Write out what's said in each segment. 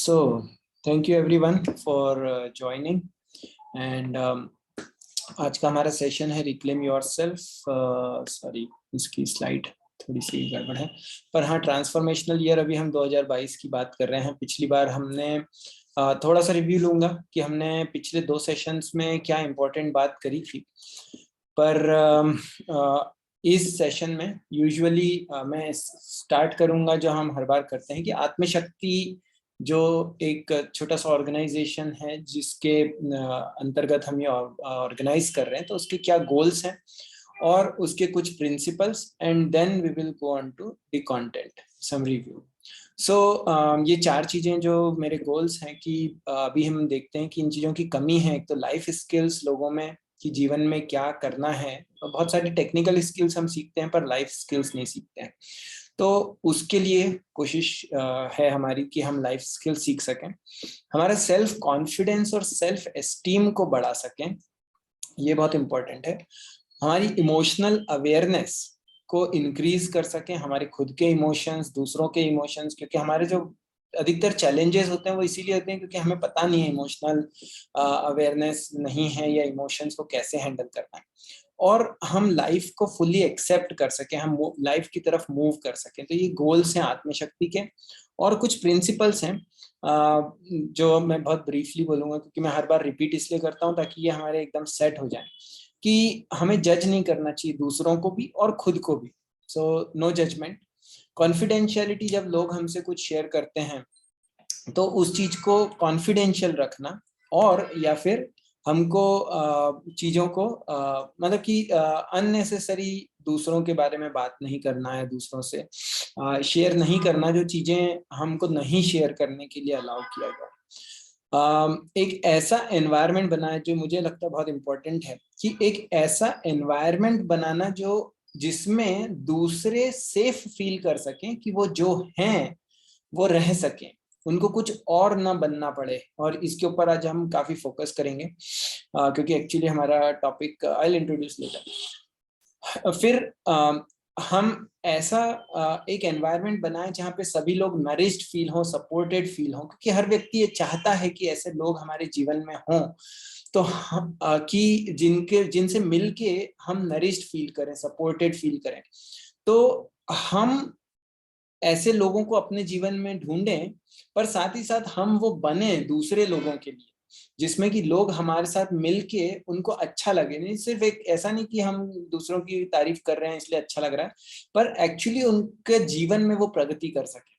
So, thank you everyone for joining and आज का हमारा सेशन है रिक्लेम योरसेल्फ। सॉरी, इसकी स्लाइड थोड़ी सी गड़बड़ है, पर हाँ, ट्रांसफॉर्मेशनल ईयर अभी हम 2022 की बात कर रहे हैं। पिछली बार हमने थोड़ा सा रिव्यू लूंगा कि हमने पिछले 2 सेशंस में क्या इम्पोर्टेंट बात करी थी, पर इस सेशन में यूजुअली मैं स्टार्ट करूंगा जो हम हर बार करते हैं कि आत्मशक्ति जो एक छोटा सा ऑर्गेनाइजेशन है जिसके अंतर्गत हम ये ऑर्गेनाइज कर रहे हैं, तो उसके क्या गोल्स हैं और उसके कुछ principles, and then we will go on to the content some review. So ये 4 चीजें जो मेरे गोल्स हैं कि अभी हम देखते हैं कि इन चीजों की कमी है। एक तो लाइफ स्किल्स लोगों में कि जीवन में क्या करना है, बहुत सारी टेक्निकल स्किल्स हम सीखते हैं पर लाइफ स्किल्स नहीं सीखते हैं, तो उसके लिए कोशिश है हमारी कि हम लाइफ स्किल सीख सकें, हमारा सेल्फ कॉन्फिडेंस और सेल्फ एस्टीम को बढ़ा सकें, ये बहुत इंपॉर्टेंट है, हमारी इमोशनल अवेयरनेस को इंक्रीज कर सकें, हमारे खुद के इमोशंस, दूसरों के इमोशंस, क्योंकि हमारे जो अधिकतर चैलेंजेस होते हैं वो इसीलिए होते हैं क्योंकि हमें पता नहीं है, इमोशनल अवेयरनेस नहीं है या इमोशंस को कैसे हैंडल करना है, और हम लाइफ को फुली एक्सेप्ट कर सकें, हम लाइफ की तरफ मूव कर सकें। तो ये गोल्स हैं आत्मशक्ति के, और कुछ प्रिंसिपल्स हैं जो मैं बहुत ब्रीफली बोलूंगा क्योंकि मैं हर बार रिपीट इसलिए करता हूँ ताकि ये हमारे एकदम सेट हो जाए कि हमें जज नहीं करना चाहिए, दूसरों को भी और खुद को भी। सो नो जजमेंट, कॉन्फिडेंशियलिटी, जब लोग हमसे कुछ शेयर करते हैं तो उस चीज को कॉन्फिडेंशियल रखना, और या फिर हमको चीजों को मतलब कि अननेसेसरी दूसरों के बारे में बात नहीं करना है, दूसरों से शेयर नहीं करना जो चीजें हमको नहीं शेयर करने के लिए अलाउ किया गया। एक ऐसा एनवायरनमेंट बनाए जो मुझे लगता है बहुत इंपॉर्टेंट है, कि एक ऐसा एनवायरनमेंट बनाना जो जिसमें दूसरे सेफ फील कर सकें कि वो जो हैं वो रह सकें, उनको कुछ और ना बनना पड़े। और इसके ऊपर आज हम काफी फोकस करेंगे क्योंकि एक्चुअली हमारा topic I will introduce later. फिर हम ऐसा एक एनवायरनमेंट बनाएं जहाँ पे सभी लोग नरिश्ड फील हो, सपोर्टेड फील हो, क्योंकि हर व्यक्ति ये चाहता है कि ऐसे लोग हमारे जीवन में हों, तो कि जिनसे मिलके हम नरिश्ड फील करें, सपोर्टेड फील करें। तो हम ऐसे लोगों को अपने जीवन में ढूंढें, पर साथ ही साथ हम वो बने दूसरे लोगों के लिए, जिसमें कि लोग हमारे साथ मिलके उनको अच्छा लगे। नहीं सिर्फ एक ऐसा नहीं कि हम दूसरों की तारीफ कर रहे हैं इसलिए अच्छा लग रहा है, पर एक्चुअली उनके जीवन में वो प्रगति कर सके।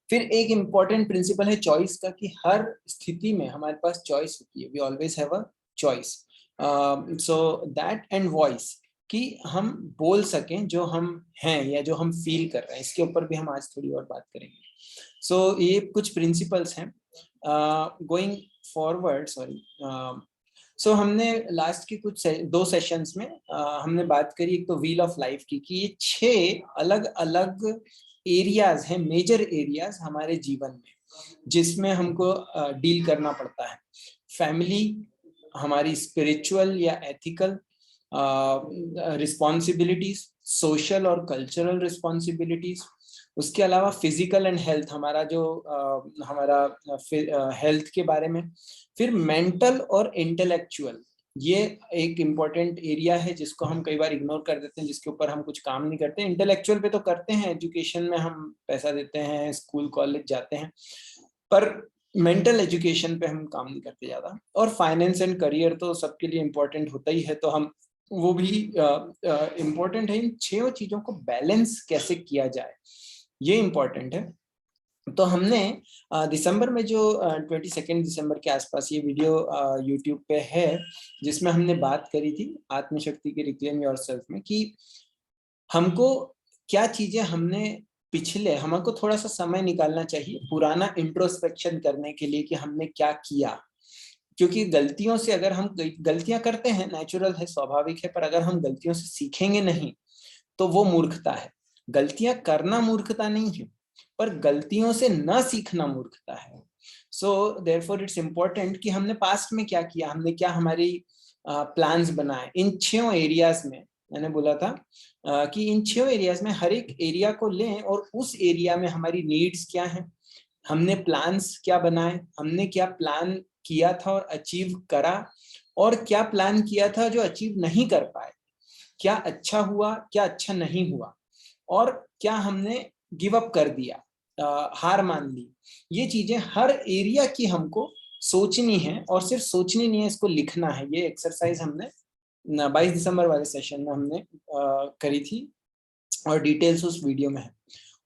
फिर एक इंपॉर्टेंट प्रिंसिपल है चॉइस का, कि हर स्थिति में हमारे पास चॉइस होती है, we always have a choice. So that and voice, कि हम बोल सकें जो हम हैं या जो हम फील कर रहे हैं, इसके ऊपर भी हम आज थोड़ी और बात करेंगे। सो ये कुछ प्रिंसिपल्स हैं। गोइंग फॉरवर्ड, सॉरी, सो हमने लास्ट की कुछ 2 सेशंस में हमने बात करी, एक तो व्हील ऑफ लाइफ की, कि ये 6 अलग अलग एरियाज हैं, मेजर एरियाज हमारे जीवन में जिसमें हमको डील करना पड़ता है। फैमिली, हमारी स्पिरिचुअल या एथिकल रिस्पॉन्सिबिलिटीज, सोशल और कल्चरल रिस्पॉन्सिबिलिटीज, उसके अलावा फिजिकल एंड हेल्थ, हमारा जो हमारा हेल्थ के बारे में, फिर मेंटल और इंटेलेक्चुअल, ये एक इम्पॉर्टेंट एरिया है जिसको हम कई बार इग्नोर कर देते हैं, जिसके ऊपर हम कुछ काम नहीं करते। इंटेलेक्चुअल पे तो करते हैं, एजुकेशन में हम पैसा देते हैं, स्कूल कॉलेज जाते हैं, पर मेंटल एजुकेशन पे हम काम नहीं करते ज्यादा। और फाइनेंस एंड करियर तो सबके लिए इम्पोर्टेंट होता ही है, तो हम वो भी इम्पोर्टेंट है। इन 6 चीजों को बैलेंस कैसे किया जाए ये इम्पोर्टेंट है। तो हमने दिसंबर में जो 22 दिसंबर के आसपास ये वीडियो यूट्यूब पे है जिसमें हमने बात करी थी आत्मशक्ति के रिक्लेम योरसेल्फ में, कि हमको क्या चीजें हमने पिछले, हमको थोड़ा सा समय निकालना चाहिए पुराना इंट्रोस्पेक्शन करने के लिए कि हमने क्या किया, क्योंकि गलतियों से, अगर हम गलतियां करते हैं, नेचुरल है, स्वाभाविक है, पर अगर हम गलतियों से सीखेंगे नहीं तो वो मूर्खता है। गलतियां करना मूर्खता नहीं है, पर गलतियों से न सीखना मूर्खता है। सो देयरफॉर इट्स इम्पोर्टेंट कि हमने पास्ट में क्या किया, हमने क्या हमारी प्लान्स बनाए इन 6 एरियाज में। मैंने बोला था कि इन 6 एरियाज में हर एक एरिया को लें और उस एरिया में हमारी नीड्स क्या हैं, हमने प्लान्स क्या बनाए, हमने क्या प्लान किया था और अचीव करा, और क्या प्लान किया था जो अचीव नहीं कर पाए, क्या अच्छा हुआ क्या अच्छा नहीं हुआ, और क्या हमने गिव अप कर दिया, हार मान ली। ये चीजें हर एरिया की हमको सोचनी है, और सिर्फ सोचनी नहीं है, इसको लिखना है। ये एक्सरसाइज हमने 22 दिसंबर वाले सेशन में हमने करी थी, और डिटेल्स उस वीडियो में है।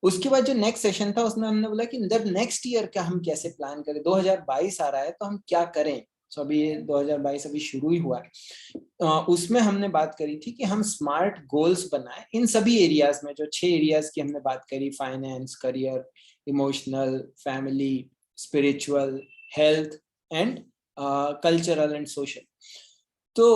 उसके बाद जो नेक्स्ट सेशन था उसमें हमने बोला कि जब नेक्स्ट ईयर का हम कैसे प्लान करें, 2022 आ रहा है तो हम क्या करें। सो अभी ये 2022 अभी शुरू ही हुआ है। उसमें हमने बात करी थी कि हम स्मार्ट गोल्स बनाएं इन सभी एरियाज में, जो 6 एरियाज की हमने बात करी, finance, career, emotional, family, spiritual, health and cultural and social. तो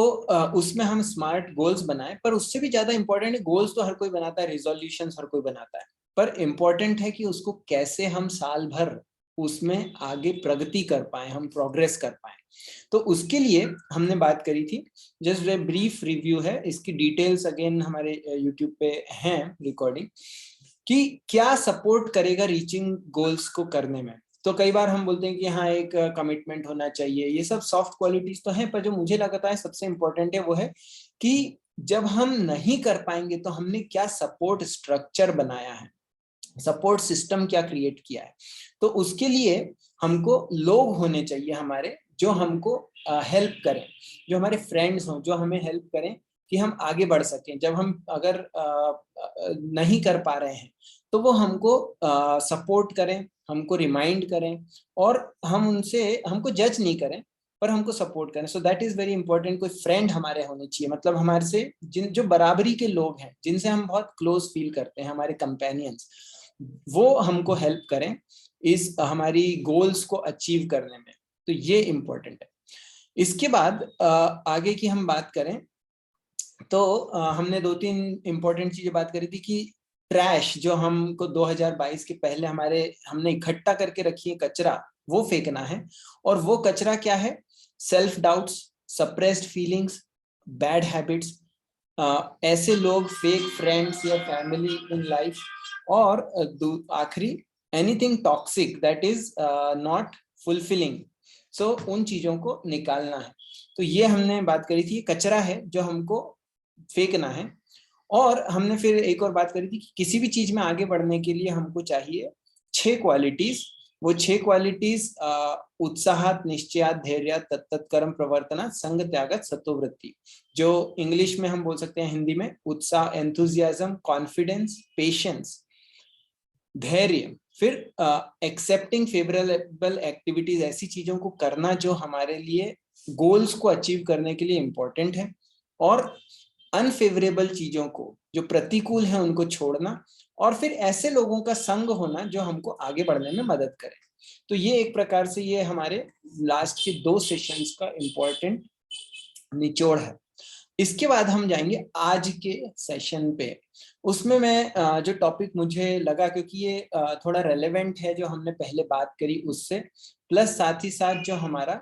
उसमें हम स्मार्ट गोल्स बनाएं, पर उससे भी ज्यादा इंपॉर्टेंट है, गोल्स तो हर कोई बनाता है, रिजोल्यूशंस हर कोई बनाता है, पर इम्पोर्टेंट है कि उसको कैसे हम साल भर उसमें आगे प्रगति कर पाए, हम प्रोग्रेस कर पाए। तो उसके लिए हमने बात करी थी, जस्ट ए ब्रीफ रिव्यू है, इसकी डिटेल्स अगेन हमारे यूट्यूब पे हैं रिकॉर्डिंग, कि क्या सपोर्ट करेगा रीचिंग गोल्स को करने में। तो कई बार हम बोलते हैं कि हाँ एक कमिटमेंट होना चाहिए, ये सब सॉफ्ट क्वालिटीज तो हैं, पर जो मुझे लगता है सबसे इम्पोर्टेंट है वो है कि जब हम नहीं कर पाएंगे तो हमने क्या सपोर्ट स्ट्रक्चर बनाया है, सपोर्ट सिस्टम क्या क्रिएट किया है। तो उसके लिए हमको लोग होने चाहिए हमारे, जो हमको हेल्प करें, जो हमारे फ्रेंड्स हों, जो हमें हेल्प करें कि हम आगे बढ़ सकें। जब हम अगर नहीं कर पा रहे हैं तो वो हमको सपोर्ट करें, हमको रिमाइंड करें, और हम उनसे, हमको जज नहीं करें पर हमको सपोर्ट करें। So that is very important. कोई फ्रेंड हमारे होने चाहिए, मतलब हमारे से जो बराबरी के लोग हैं, जिनसे हम बहुत क्लोज फील करते हैं, हमारे कंपेनियंस, वो हमको हेल्प करें इस हमारी गोल्स को अचीव करने में। तो ये इम्पोर्टेंट है। इसके बाद आगे की हम बात करें तो हमने 2-3 इम्पोर्टेंट चीजें बात करी थी कि ट्रैश जो हमको 2022 के पहले हमारे हमने इकट्ठा करके रखी है, कचरा, वो फेंकना है। और वो कचरा क्या है? Self doubts, suppressed feelings, bad habits, ऐसे लोग, फेक फ्रेंड्स या फैमिली इन लाइफ, और आखिरी anything toxic that is not fulfilling. So उन चीजों को निकालना है। तो ये हमने बात करी थी, कचरा है जो हमको फेंकना है। और हमने फिर एक और बात करी थी कि किसी भी चीज में आगे बढ़ने के लिए हमको चाहिए 6 क्वालिटीज। वो 6 क्वालिटीज उत्साहात, निश्चयात, धैर्यात, तत्त कर्म प्रवर्तनात्, संग त्यागात्, सत्ववृत्ति, जो इंग्लिश में हम बोल सकते हैं, हिंदी में उत्साह, एंथुजियाज्म, कॉन्फिडेंस, पेशेंस, धैर्य, फिर एक्सेप्टिंग फेवरेबल एक्टिविटीज, ऐसी चीजों को करना जो हमारे लिए गोल्स को अचीव करने के लिए इंपॉर्टेंट है, और अनफेवरेबल चीजों को, जो प्रतिकूल है, उनको छोड़ना, और फिर ऐसे लोगों का संग होना जो हमको आगे बढ़ने में मदद करे। तो ये एक प्रकार से ये हमारे लास्ट के 2 सेशंस का इंपॉर्टेंट निचोड़ है। इसके बाद हम जाएंगे आज के सेशन पे। उसमें मैं जो टॉपिक मुझे लगा, क्योंकि ये थोड़ा रेलेवेंट है जो हमने पहले बात करी उससे, प्लस साथ ही साथ जो हमारा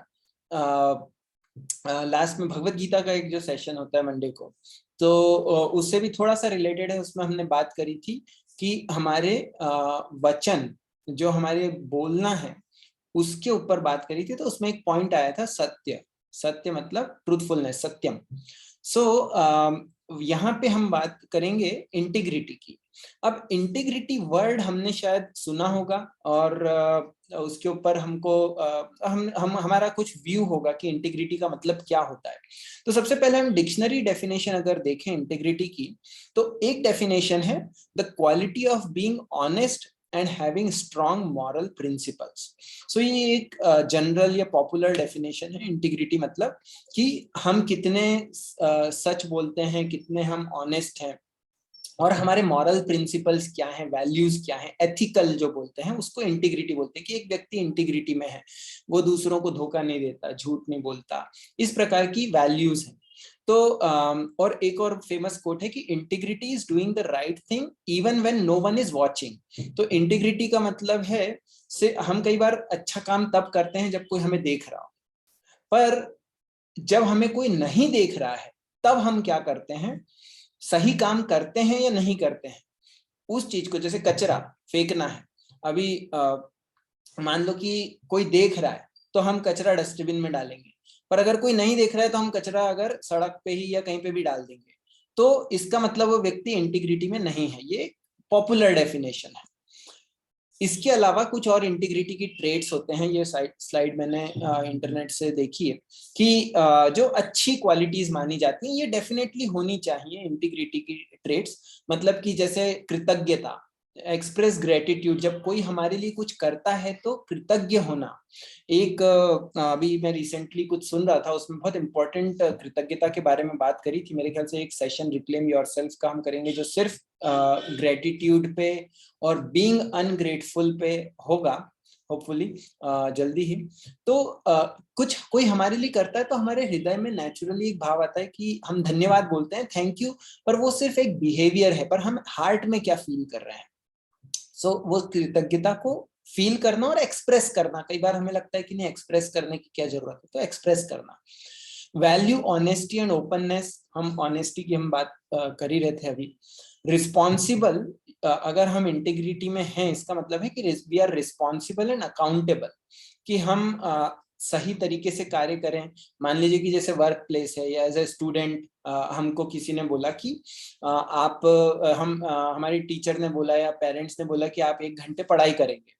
लास्ट में भगवत गीता का एक जो सेशन होता है मंडे को, तो उससे भी थोड़ा सा रिलेटेड है। उसमें हमने बात करी थी कि हमारे वचन, जो हमारे बोलना है, उसके ऊपर बात करी थी। तो उसमें एक पॉइंट आया था सत्य। सत्य मतलब ट्रूथफुलनेस, सत्यम। सो यहाँ पे हम बात करेंगे इंटीग्रिटी की। अब इंटीग्रिटी वर्ड हमने शायद सुना होगा, और उसके ऊपर हमको हम हमारा कुछ व्यू होगा कि इंटीग्रिटी का मतलब क्या होता है। तो सबसे पहले हम डिक्शनरी डेफिनेशन अगर देखें इंटीग्रिटी की, तो एक डेफिनेशन है, the quality of being honest and having strong moral principles. So ये एक जनरल या पॉपुलर डेफिनेशन है इंटीग्रिटी मतलब, कि हम कितने सच बोलते हैं, कितने हम ऑनेस्ट हैं, और हमारे मॉरल प्रिंसिपल्स क्या हैं, वैल्यूज क्या हैं, एथिकल जो बोलते हैं उसको इंटीग्रिटी बोलते हैं, कि एक व्यक्ति इंटीग्रिटी में है, वो दूसरों को धोखा नहीं देता, झूठ नहीं बोलता, इस प्रकार की वैल्यूज हैं। तो और एक और फेमस कोट है कि integrity is doing the right thing even when no one is watching. तो इंटीग्रिटी का मतलब है, से हम कई बार अच्छा काम तब करते हैं जब कोई हमें देख रहा हो, पर जब हमें कोई नहीं देख रहा है तब हम क्या करते हैं, सही काम करते हैं या नहीं करते हैं। उस चीज को, जैसे कचरा फेंकना है, अभी मान लो कि कोई देख रहा है तो हम कचरा डस्टबिन में डालेंगे, पर अगर कोई नहीं देख रहा है तो हम कचरा अगर सड़क पे ही या कहीं पे भी डाल देंगे, तो इसका मतलब वो व्यक्ति इंटीग्रिटी में नहीं है। ये पॉपुलर डेफिनेशन है। इसके अलावा कुछ और इंटीग्रिटी की ट्रेट्स होते हैं, ये स्लाइड मैंने इंटरनेट से देखी है, कि जो अच्छी क्वालिटीज मानी जाती हैं ये डेफिनेटली होनी चाहिए इंटीग्रिटी की ट्रेट्स। मतलब कि जैसे कृतज्ञता, एक्सप्रेस ग्रेटिट्यूड, जब कोई हमारे लिए कुछ करता है तो कृतज्ञ होना। एक अभी मैं रिसेंटली कुछ सुन रहा था, उसमें बहुत इंपॉर्टेंट कृतज्ञता के बारे में बात करी थी। मेरे ख्याल से एक सेशन रिक्लेम योरसेल्फ का हम करेंगे जो सिर्फ ग्रेटिट्यूड पे और बीइंग अनग्रेटफुल पे होगा, होपफुली जल्दी ही। तो कुछ कोई हमारे लिए करता है तो हमारे हृदय में नेचुरली एक भाव आता है कि हम धन्यवाद बोलते हैं, थैंक यू, पर वो सिर्फ एक बिहेवियर है, पर हम हार्ट में क्या फील कर रहे हैं। सो वो कृतज्ञता को फील करना और एक्सप्रेस करना। कई बार हमें लगता है कि नहीं, एक्सप्रेस करने की क्या जरूरत है, तो एक्सप्रेस करना। वैल्यू ऑनेस्टी एंड ओपननेस, हम ऑनेस्टी की हम बात कर ही रहे थे अभी। रिस्पॉन्सिबल, अगर हम इंटीग्रिटी में हैं इसका मतलब है कि we are responsible and accountable, कि हम सही तरीके से कार्य करें। मान लीजिए कि जैसे वर्क प्लेस है या एज ए स्टूडेंट, हमको किसी ने बोला कि आप हमारी टीचर ने बोला या पेरेंट्स ने बोला कि आप 1 घंटे पढ़ाई करेंगे,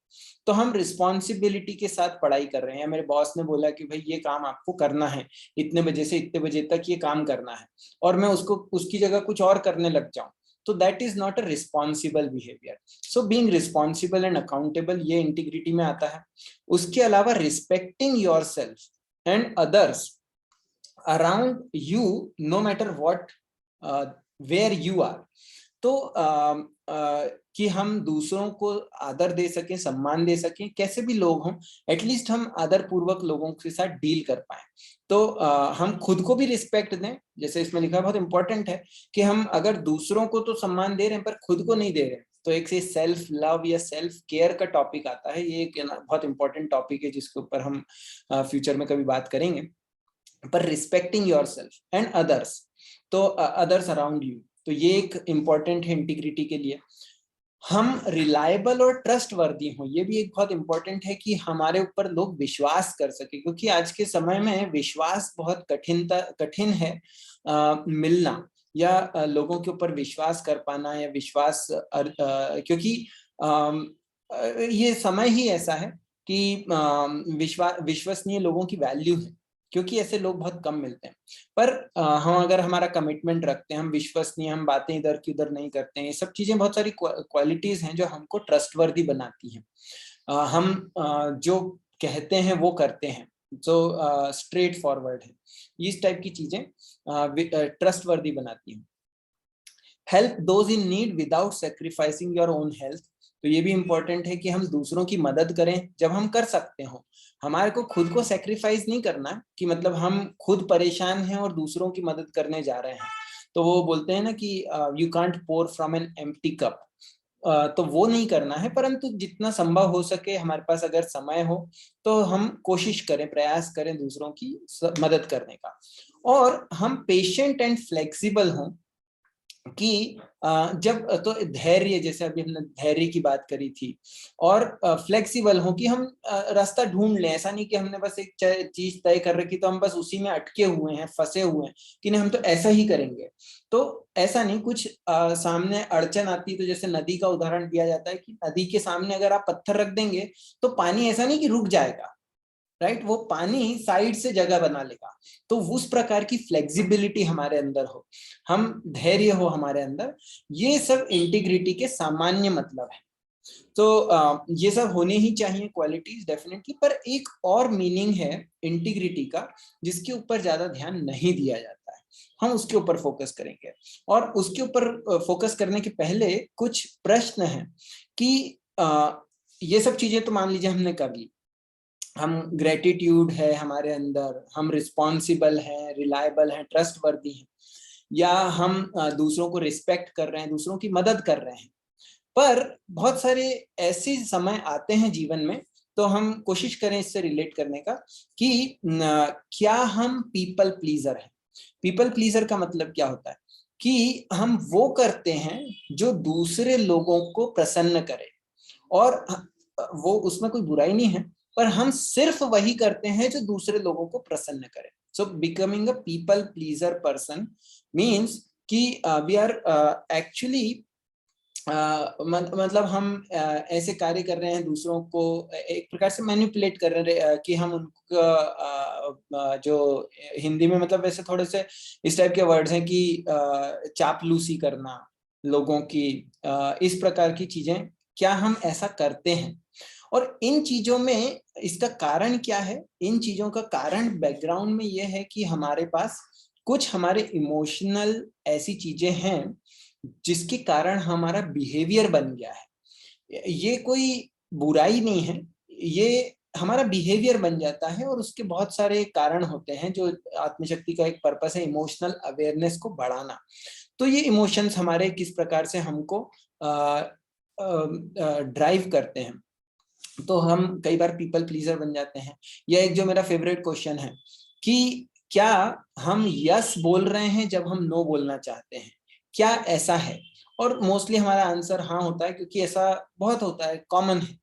तो हम रिस्पॉन्सिबिलिटी के साथ पढ़ाई कर रहे हैं। मेरे बॉस ने बोला कि भाई ये काम आपको करना है, इतने बजे से इतने बजे तक ये काम करना है, और मैं उसको उसकी जगह कुछ और करने लग जाऊं, तो that is not a responsible behaviour. So being responsible and accountable, ये इंटीग्रिटी में आता है। उसके अलावा respecting yourself and others around you, no matter what where you are. तो कि हम दूसरों को आदर दे सकें, सम्मान दे सकें, कैसे भी लोग हों, एटलीस्ट हम आदर पूर्वक लोगों के साथ डील कर पाए। तो हम खुद को भी रिस्पेक्ट दें, जैसे इसमें लिखा बहुत इंपॉर्टेंट है कि हम अगर दूसरों को तो सम्मान दे रहे हैं पर खुद को नहीं दे रहे हैं, तो एक से सेल्फ लव या सेल्फ केयर का टॉपिक आता है। ये एक बहुत इंपॉर्टेंट टॉपिक है जिसके ऊपर हम फ्यूचर में कभी बात करेंगे। पर रिस्पेक्टिंग योरसेल्फ एंड अदर्स, तो अदर्स अराउंड यू, तो ये एक इंपॉर्टेंट है इंटीग्रिटी के लिए। हम रिलायबल और ट्रस्ट वर्दी हों, ये भी एक बहुत इंपॉर्टेंट है कि हमारे ऊपर लोग विश्वास कर सके, क्योंकि आज के समय में विश्वास बहुत कठिन है मिलना, या लोगों के ऊपर विश्वास कर पाना, या विश्वास क्योंकि ये समय ही ऐसा है कि विश्वसनीय लोगों की वैल्यू है, क्योंकि ऐसे लोग बहुत कम मिलते हैं। पर हम अगर हमारा कमिटमेंट रखते हैं, हम विश्वसनीय, हम बातें इधर की उधर नहीं करते हैं, ये सब चीजें बहुत सारी क्वालिटीज हैं जो हमको ट्रस्टवर्दी बनाती हैं। हम जो कहते हैं वो करते हैं, जो स्ट्रेट फॉरवर्ड है, इस टाइप की चीजें ट्रस्टवर्दी बनाती हैं। Help those in need without sacrificing your own health, तो ये भी इंपॉर्टेंट है कि हम दूसरों की मदद करें जब हम कर सकते हो। हमारे को खुद को सेक्रीफाइस नहीं करना कि मतलब हम खुद परेशान हैं और दूसरों की मदद करने जा रहे हैं। तो वो बोलते हैं ना कि you can't pour from an empty cup, तो वो नहीं करना है, परंतु जितना संभव हो सके हमारे पास अगर समय हो तो हम कोशिश करें, प्रयास करें दूसरों की मदद करने का। और हम पेशेंट एंड फ्लेक्सिबल हों, कि जब तो धैर्य, जैसे अभी हमने धैर्य की बात करी थी, और फ्लेक्सिबल हो कि हम रास्ता ढूंढ लें। ऐसा नहीं कि हमने बस एक चीज तय कर रखी तो हम बस उसी में अटके हुए हैं, फंसे हुए हैं कि नहीं हम तो ऐसा ही करेंगे। तो ऐसा नहीं, कुछ सामने अड़चन आती है तो जैसे नदी का उदाहरण दिया जाता है कि नदी के सामने अगर आप पत्थर रख देंगे तो पानी ऐसा नहीं कि रुक जाएगा, राइट, वो पानी साइड से जगह बना लेगा। तो उस प्रकार की फ्लेक्सिबिलिटी हमारे अंदर हो, हम धैर्य हो हमारे अंदर, ये सब इंटीग्रिटी के सामान्य मतलब है। तो ये सब होने ही चाहिए क्वालिटीज डेफिनेटली, पर एक और मीनिंग है इंटीग्रिटी का जिसके ऊपर ज्यादा ध्यान नहीं दिया जाता है, हम उसके ऊपर फोकस करेंगे। और उसके ऊपर फोकस करने के पहले कुछ प्रश्न हैं कि ये सब चीजें तो मान लीजिए हमने कर ली, हम ग्रेटिट्यूड है हमारे अंदर, हम रिस्पॉन्सिबल हैं, रिलायबल हैं, ट्रस्टवर्दी हैं, या हम दूसरों को रिस्पेक्ट कर रहे हैं, दूसरों की मदद कर रहे हैं। पर बहुत सारे ऐसे समय आते हैं जीवन में, तो हम कोशिश करें इससे रिलेट करने का कि क्या हम पीपल प्लीजर हैं। पीपल प्लीजर का मतलब क्या होता है कि हम वो करते हैं जो दूसरे लोगों को प्रसन्न करे, और वो उसमें कोई बुराई नहीं है, पर हम सिर्फ वही करते हैं जो दूसरे लोगों को प्रसन्न करे। So becoming a people pleaser person means कि वी आर एक्चुअली मतलब हम ऐसे कार्य कर रहे हैं दूसरों को एक प्रकार से मैनिपुलेट कर रहे हैं कि हम उनका जो हिंदी में मतलब वैसे थोड़े से इस टाइप के वर्ड्स हैं कि चापलूसी करना लोगों की, इस प्रकार की चीजें क्या हम ऐसा करते हैं। और इन चीजों में इसका कारण क्या है? इन चीजों का कारण बैकग्राउंड में यह है कि हमारे पास कुछ हमारे इमोशनल ऐसी चीजें हैं जिसके कारण हमारा बिहेवियर बन गया है। ये कोई बुराई नहीं है, ये हमारा बिहेवियर बन जाता है और उसके बहुत सारे कारण होते हैं। जो आत्मशक्ति का एक पर्पस है इमोशनल अवेयरनेस को बढ़ाना। तो ये इमोशंस हमारे किस प्रकार से हमको ड्राइव करते हैं, तो हम कई बार पीपल प्लीजर बन जाते हैं। यह एक जो मेरा फेवरेट क्वेश्चन है कि क्या हम यस बोल रहे हैं जब हम नो बोलना चाहते हैं? क्या ऐसा है? और मोस्टली हमारा आंसर हाँ होता है, क्योंकि ऐसा बहुत होता है, कॉमन है।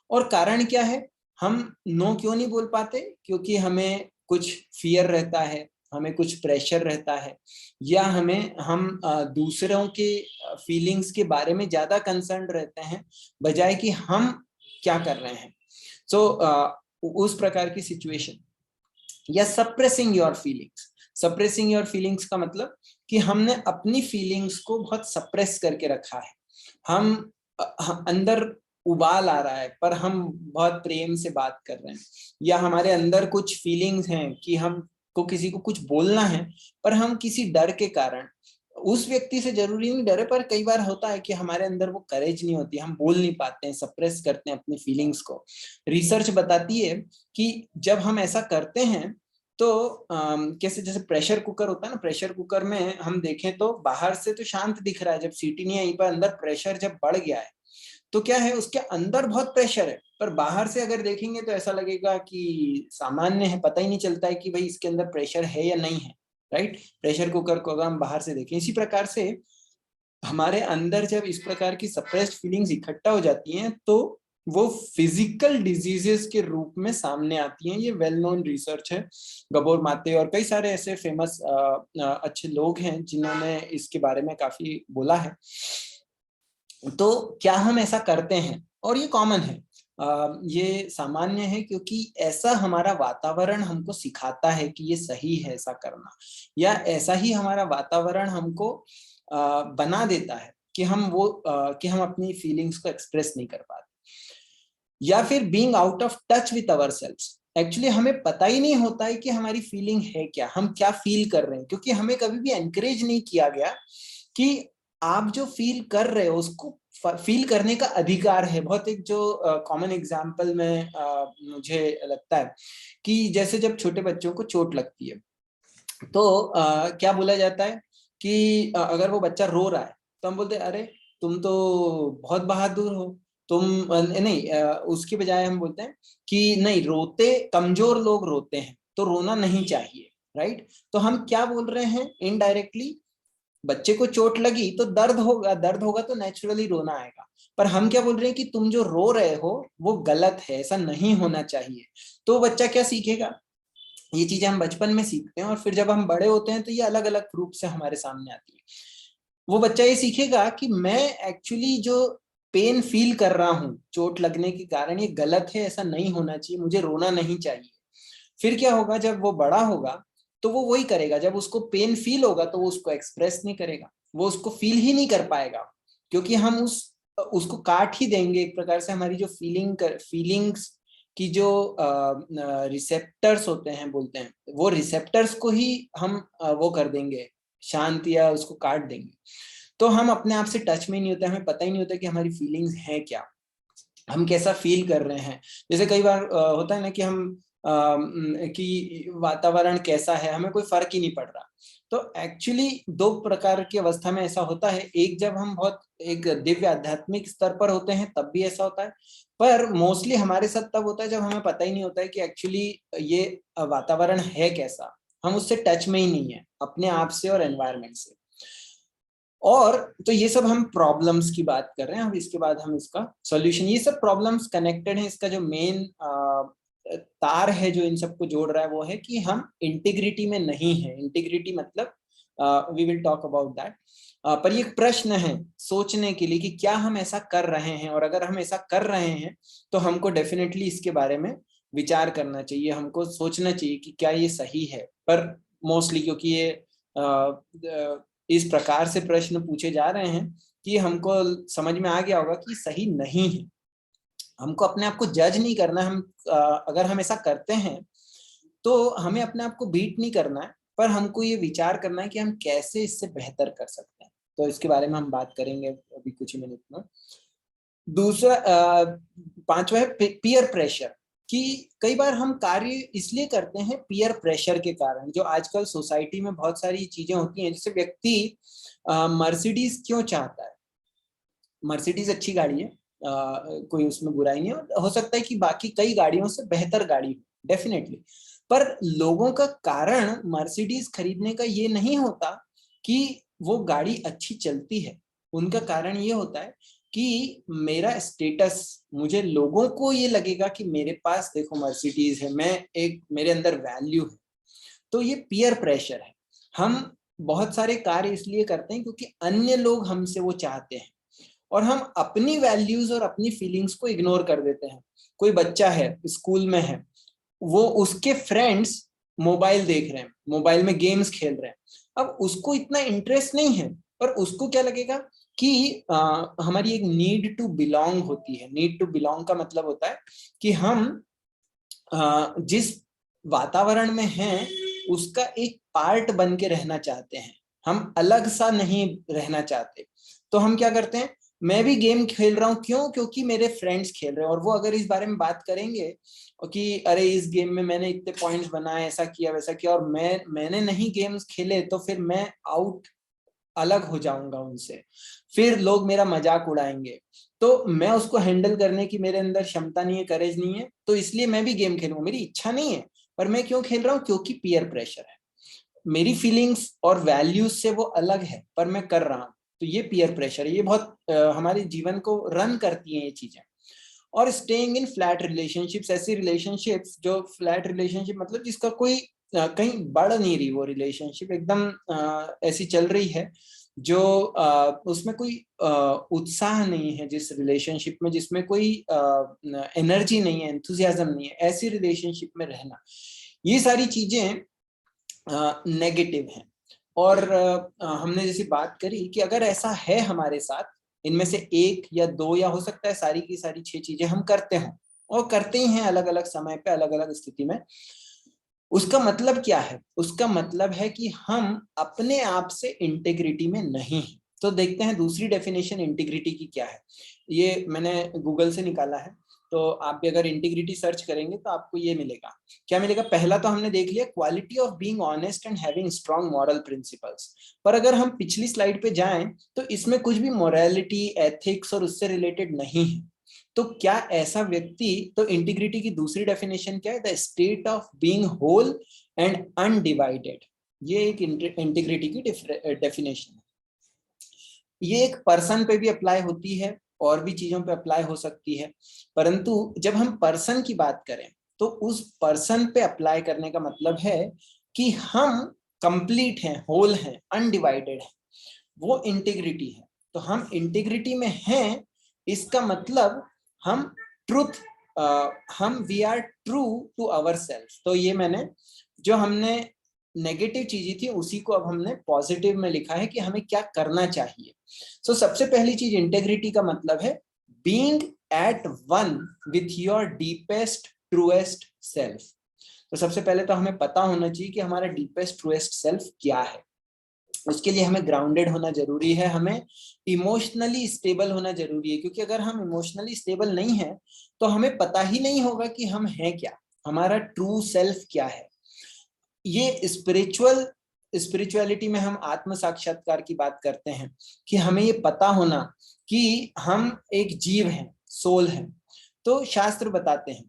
और कारण क्या है? हम नो क्यों नहीं बोल पाते? क्योंकि हमें कुछ फियर रहता है, हमें कुछ प्रेशर रहता है, या हम दूसरों के फीलिंग्स के बारे में ज्यादा कंसर्न रहते हैं बजाय कि हम क्या कर रहे हैं। सो उस प्रकार की सिचुएशन। या suppressing your feelings. Suppressing your feelings का मतलब कि हमने अपनी फीलिंग्स को बहुत सप्रेस करके रखा है। हम अंदर उबाल आ रहा है पर हम बहुत प्रेम से बात कर रहे हैं, या हमारे अंदर कुछ फीलिंग्स हैं कि हमको किसी को कुछ बोलना है पर हम किसी डर के कारण, उस व्यक्ति से जरूरी नहीं डरे, पर कई बार होता है कि हमारे अंदर वो करेज नहीं होती, हम बोल नहीं पाते हैं, सप्रेस करते हैं अपनी फीलिंग्स को। रिसर्च बताती है कि जब हम ऐसा करते हैं तो कैसे, जैसे प्रेशर कुकर होता है ना, प्रेशर कुकर में हम देखें तो बाहर से तो शांत दिख रहा है, जब सीटी नहीं आई, पर अंदर प्रेशर जब बढ़ गया है तो क्या है, उसके अंदर बहुत प्रेशर है, पर बाहर से अगर देखेंगे तो ऐसा लगेगा कि सामान्य है, पता ही नहीं चलता है कि भाई इसके अंदर प्रेशर है या नहीं है। राइट? प्रेशर कुकर को अगर हम बाहर से देखें, इसी प्रकार से हमारे अंदर जब इस प्रकार की सप्रेस्ड फीलिंग्स इकट्ठा हो जाती हैं तो वो फिजिकल डिजीजेस के रूप में सामने आती हैं। ये वेल नोन रिसर्च है। गबोर माते और कई सारे ऐसे फेमस अच्छे लोग हैं जिन्होंने इसके बारे में काफी बोला है। तो क्या हम ऐसा करते हैं? और ये कॉमन है, ये सामान्य है, क्योंकि ऐसा हमारा वातावरण हमको सिखाता है कि ये सही है ऐसा करना, या ऐसा ही हमारा वातावरण हमको बना देता है कि हम अपनी फीलिंग्स को एक्सप्रेस नहीं कर पाते। या फिर being out of touch with our selves. Actually हमें पता ही नहीं होता है कि हमारी फीलिंग है क्या, हम क्या फील कर रहे हैं, क्योंकि हमें कभी भी एनकरेज नहीं किया गया कि आप जो फील कर रहे हो उसको फील करने का अधिकार है। बहुत एक जो कॉमन एग्जांपल में मुझे लगता है कि जैसे जब छोटे बच्चों को चोट लगती है तो क्या बोला जाता है कि अगर वो बच्चा रो रहा है तो हम बोलते हैं अरे तुम तो बहुत बहादुर हो, तुम नहीं, उसके बजाय हम बोलते हैं कि नहीं, रोते कमजोर लोग रोते हैं तो रोना नहीं चाहिए। राइट? तो हम क्या बोल रहे हैं इनडायरेक्टली, बच्चे को चोट लगी तो दर्द होगा, दर्द होगा तो नेचुरली रोना आएगा, पर हम क्या बोल रहे हैं कि तुम जो रो रहे हो वो गलत है, ऐसा नहीं होना चाहिए। तो बच्चा क्या सीखेगा? ये चीजें हम बचपन में सीखते हैं और फिर जब हम बड़े होते हैं तो ये अलग अलग रूप से हमारे सामने आती है। वो बच्चा ये सीखेगा कि मैं एक्चुअली जो पेन फील कर रहा हूँ चोट लगने के कारण, ये गलत है, ऐसा नहीं होना चाहिए, मुझे रोना नहीं चाहिए। फिर क्या होगा, जब वो बड़ा होगा तो वो वही करेगा, जब उसको पेन फील होगा तो वो उसको एक्सप्रेस नहीं करेगा, वो उसको फील ही नहीं कर पाएगा, क्योंकि हम उसको काट ही देंगे एक प्रकार से। हमारी जो फीलिंग्स की जो रिसेप्टर्स होते हैं बोलते हैं, वो रिसेप्टर्स को ही हम वो कर देंगे शांत, या उसको काट देंगे। तो हम अपने आप से टच में नहीं होते, हमें पता ही नहीं होता कि हमारी फीलिंग्स हैं क्या, हम कैसा फील कर रहे हैं। जैसे कई बार होता है ना कि कि वातावरण कैसा है हमें कोई फर्क ही नहीं पड़ रहा। तो एक्चुअली दो प्रकार की अवस्था में ऐसा होता है, एक जब हम बहुत एक दिव्य आध्यात्मिक स्तर पर होते हैं तब भी ऐसा होता है, पर मोस्टली हमारे साथ तब होता है जब हमें पता ही नहीं होता है कि एक्चुअली ये वातावरण है कैसा, हम उससे टच में ही नहीं है अपने आप से और एनवायरनमेंट से। और तो ये सब हम प्रॉब्लम्स की बात कर रहे हैं, अब इसके बाद हम इसका सॉल्यूशन, ये सब प्रॉब्लम्स कनेक्टेड हैं। इसका जो मेन तार है जो इन सबको जोड़ रहा है वो है कि हम इंटीग्रिटी में नहीं है। इंटीग्रिटी मतलब we will talk about that. पर ये एक प्रश्न है सोचने के लिए कि क्या हम ऐसा कर रहे हैं, और अगर हम ऐसा कर रहे हैं तो हमको डेफिनेटली इसके बारे में विचार करना चाहिए, हमको सोचना चाहिए कि क्या ये सही है। पर मोस्टली क्योंकि ये इस प्रकार से प्रश्न पूछे जा रहे हैं कि हमको समझ में आ गया होगा कि सही नहीं है। हमको अपने आप को जज नहीं करना। हम अगर हम ऐसा करते हैं तो हमें अपने आप को बीट नहीं करना है, पर हमको ये विचार करना है कि हम कैसे इससे बेहतर कर सकते हैं। तो इसके बारे में हम बात करेंगे अभी कुछ ही मिनट में। दूसरा पांचवा है पीयर प्रेशर, कि कई बार हम कार्य इसलिए करते हैं पीयर प्रेशर के कारण। जो आजकल सोसाइटी में बहुत सारी चीजें होती हैं, जैसे व्यक्ति मर्सिडीज क्यों चाहता है। मर्सिडीज अच्छी गाड़ी है, कोई उसमें बुराई नहीं है, हो सकता है कि बाकी कई गाड़ियों से बेहतर गाड़ी हो, डेफिनेटली। पर लोगों का कारण मर्सिडीज खरीदने का ये नहीं होता कि वो गाड़ी अच्छी चलती है। उनका कारण ये होता है कि मेरा स्टेटस, मुझे लोगों को ये लगेगा कि मेरे पास देखो मर्सिडीज है, मैं एक, मेरे अंदर वैल्यू है। तो ये पीयर प्रेशर है। हम बहुत सारे कार्य इसलिए करते हैं क्योंकि अन्य लोग हमसे वो चाहते हैं, और हम अपनी वैल्यूज और अपनी फीलिंग्स को इग्नोर कर देते हैं। कोई बच्चा है, स्कूल में है, वो उसके फ्रेंड्स मोबाइल देख रहे हैं, मोबाइल में गेम्स खेल रहे हैं। अब उसको इतना इंटरेस्ट नहीं है, पर उसको क्या लगेगा कि हमारी एक नीड टू बिलोंग होती है। नीड टू बिलोंग का मतलब होता है कि हम जिस वातावरण में हैं उसका एक पार्ट बन के रहना चाहते हैं, हम अलग सा नहीं रहना चाहते। तो हम क्या करते हैं, मैं भी गेम खेल रहा हूँ, क्यों? क्योंकि मेरे फ्रेंड्स खेल रहे हैं, और वो अगर इस बारे में बात करेंगे कि अरे इस गेम में मैंने इतने पॉइंट्स बनाए, ऐसा किया वैसा किया, और मैंने नहीं गेम्स खेले, तो फिर मैं आउट, अलग हो जाऊंगा उनसे, फिर लोग मेरा मजाक उड़ाएंगे। तो मैं उसको हैंडल करने की मेरे अंदर क्षमता नहीं है, करेज नहीं है, तो इसलिए मैं भी गेम खेलूंगा। मेरी इच्छा नहीं है, पर मैं क्यों खेल रहा हूँ? क्योंकि पीयर प्रेशर है। मेरी फीलिंग्स और वैल्यूज से वो अलग है, पर मैं कर रहा हूँ। तो ये पीयर प्रेशर है। ये बहुत हमारे जीवन को रन करती हैं ये चीजें। और स्टेइंग इन फ्लैट रिलेशनशिप्स, ऐसी रिलेशनशिप्स जो फ्लैट रिलेशनशिप मतलब जिसका कोई कहीं बढ़ नहीं रही, वो रिलेशनशिप एकदम ऐसी चल रही है जो उसमें कोई उत्साह नहीं है, जिस रिलेशनशिप में जिसमें कोई एनर्जी नहीं है, एंथुजियाज्म नहीं है, ऐसी रिलेशनशिप में रहना, ये सारी चीजें नेगेटिव हैं। और हमने जैसी बात करी कि अगर ऐसा है हमारे साथ, इनमें से एक या दो या हो सकता है सारी की सारी 6 चीजें हम करते हों, और करते ही हैं अलग अलग समय पे, अलग अलग स्थिति में, उसका मतलब क्या है? उसका मतलब है कि हम अपने आप से इंटीग्रिटी में नहीं है। तो देखते हैं दूसरी डेफिनेशन इंटीग्रिटी की क्या है। ये मैंने गूगल से निकाला है, तो आप भी अगर इंटीग्रिटी सर्च करेंगे तो आपको ये मिलेगा। क्या मिलेगा? पहला तो हमने देख लिया, quality of being honest and having strong moral principles. पर अगर हम पिछली स्लाइड पे जाएं तो इसमें कुछ भी मोरालिटी, एथिक्स और उससे रिलेटेड नहीं है। तो क्या ऐसा व्यक्ति, तो इंटीग्रिटी की दूसरी डेफिनेशन क्या है? The state of being whole and undivided. ये एक इंटीग्रिटी की डेफिनेशन है। ये एक पर्सन पे भी अप्लाई होती है, और भी चीजों पे अप्लाई हो सकती है, परंतु जब हम पर्सन की बात करें तो उस पर्सन पे अप्लाई करने का मतलब है कि हम कंप्लीट हैं, होल हैं, अनडिवाइडेड हैं, वो इंटीग्रिटी है। तो हम इंटीग्रिटी में हैं, इसका मतलब हम ट्रुथ, हम we are true to our self. तो ये मैंने, जो हमने नेगेटिव चीजें थी उसी को अब हमने पॉजिटिव में लिखा है कि हमें क्या करना चाहिए। सो सबसे पहली चीज, इंटेग्रिटी का मतलब है being at one with your deepest truest self. तो सबसे पहले तो हमें पता होना चाहिए कि हमारा डीपेस्ट ट्रूएस्ट सेल्फ क्या है। उसके लिए हमें ग्राउंडेड होना जरूरी है, हमें इमोशनली स्टेबल होना जरूरी है, क्योंकि अगर हम इमोशनली स्टेबल नहीं है तो हमें पता ही नहीं होगा कि हम हैं क्या, हमारा ट्रू सेल्फ क्या है। ये स्पिरिचुअलिटी में हम आत्म साक्षात्कार की बात करते हैं कि हमें ये पता होना कि हम एक जीव हैं, सोल हैं। तो शास्त्र बताते हैं,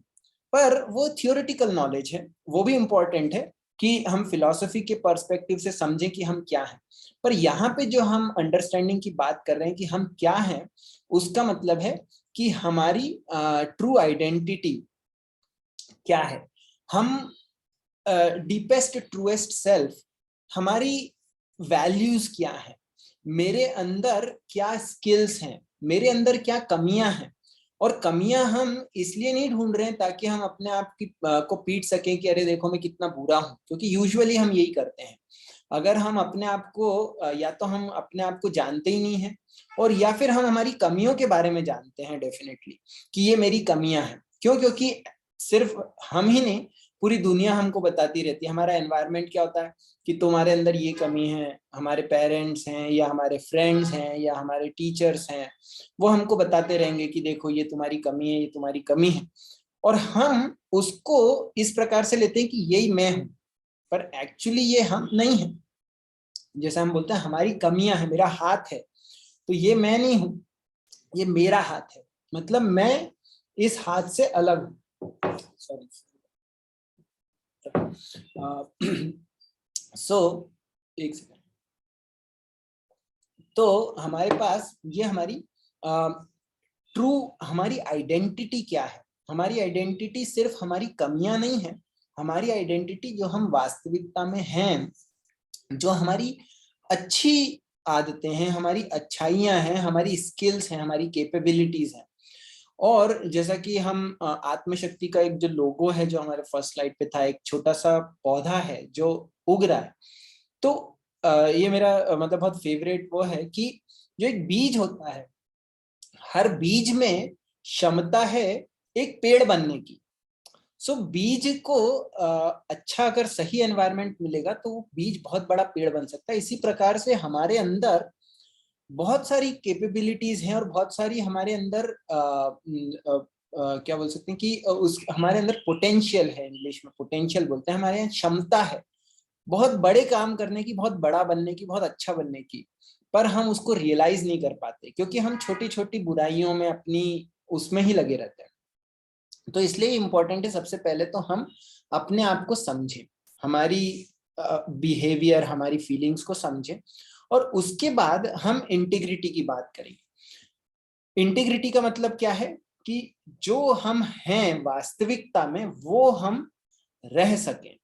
पर वो थियोरेटिकल नॉलेज है, वो भी इंपॉर्टेंट है, कि हम फिलॉसफी के पर्सपेक्टिव से समझें कि हम क्या हैं। पर यहाँ पे जो हम अंडरस्टैंडिंग की बात कर रहे हैं कि हम क्या हैं, उसका मतलब है कि हमारी ट्रू आइडेंटिटी क्या है, हम डीपेस्ट ट्रूएस्ट सेल्फ, हमारी वैल्यूज क्या है, मेरे अंदर क्या स्किल्स हैं, मेरे अंदर क्या कमियां हैं। और कमियां हम इसलिए नहीं ढूंढ रहे हैं ताकि हम अपने आप की को पीट सकें कि अरे देखो मैं कितना बुरा हूं, क्योंकि यूजुअली हम यही करते हैं। अगर हम अपने आप को या तो हम अपने आप को जानते ही नहीं हैं, और या फिर हम हमारी कमियों के बारे में जानते हैं डेफिनेटली कि ये मेरी कमियां हैं। क्यों? क्योंकि सिर्फ हम ही नहीं, पूरी दुनिया हमको बताती रहती है। हमारा एनवायरनमेंट क्या होता है कि तुम्हारे अंदर ये कमी है, हमारे पेरेंट्स हैं या हमारे फ्रेंड्स हैं या हमारे टीचर्स हैं, वो हमको बताते रहेंगे कि देखो ये तुम्हारी कमी है, ये तुम्हारी कमी है। और हम उसको इस प्रकार से लेते हैं कि यही मैं हूं, पर एक्चुअली ये हम नहीं है। जैसे हम बोलते हैं हमारी कमियां हैं, मेरा हाथ है, तो ये मैं नहीं हूं, ये मेरा हाथ है, मतलब मैं इस हाथ से अलग हूं। सॉरी। सो एक सेकंड। तो हमारे पास ये हमारी ट्रू हमारी आइडेंटिटी क्या है। हमारी आइडेंटिटी सिर्फ हमारी कमियां नहीं है, हमारी आइडेंटिटी जो हम वास्तविकता में हैं, जो हमारी अच्छी आदतें हैं, हमारी अच्छाइयां हैं, हमारी स्किल्स हैं, हमारी कैपेबिलिटीज हैं। और जैसा कि हम आत्मशक्ति का एक जो लोगो है जो हमारे फर्स्ट स्लाइड पे था, एक छोटा सा पौधा है जो उग रहा है। तो ये मेरा मतलब बहुत फेवरेट वो है कि जो एक बीज होता है, हर बीज में क्षमता है एक पेड़ बनने की। सो बीज को अच्छा अगर सही एनवायरनमेंट मिलेगा तो वो बीज बहुत बड़ा पेड़ बन सकता है। इसी प्रकार से हमारे अंदर बहुत सारी कैपेबिलिटीज हैं और बहुत सारी हमारे अंदर क्या बोल सकते हैं कि उस हमारे अंदर पोटेंशियल है, इंग्लिश में पोटेंशियल बोलते हैं, हमारे यहाँ क्षमता है बहुत बड़े काम करने की, बहुत बड़ा बनने की, बहुत अच्छा बनने की। पर हम उसको रियलाइज नहीं कर पाते क्योंकि हम छोटी छोटी बुराइयों में अपनी उसमें ही लगे रहते हैं। तो इसलिए इम्पोर्टेंट है सबसे पहले तो हम अपने आप को समझें, हमारी बिहेवियर, हमारी फीलिंग्स को समझें, और उसके बाद हम इंटीग्रिटी की बात करेंगे। इंटीग्रिटी का मतलब क्या है कि जो हम हैं वास्तविकता में वो हम रह सकें।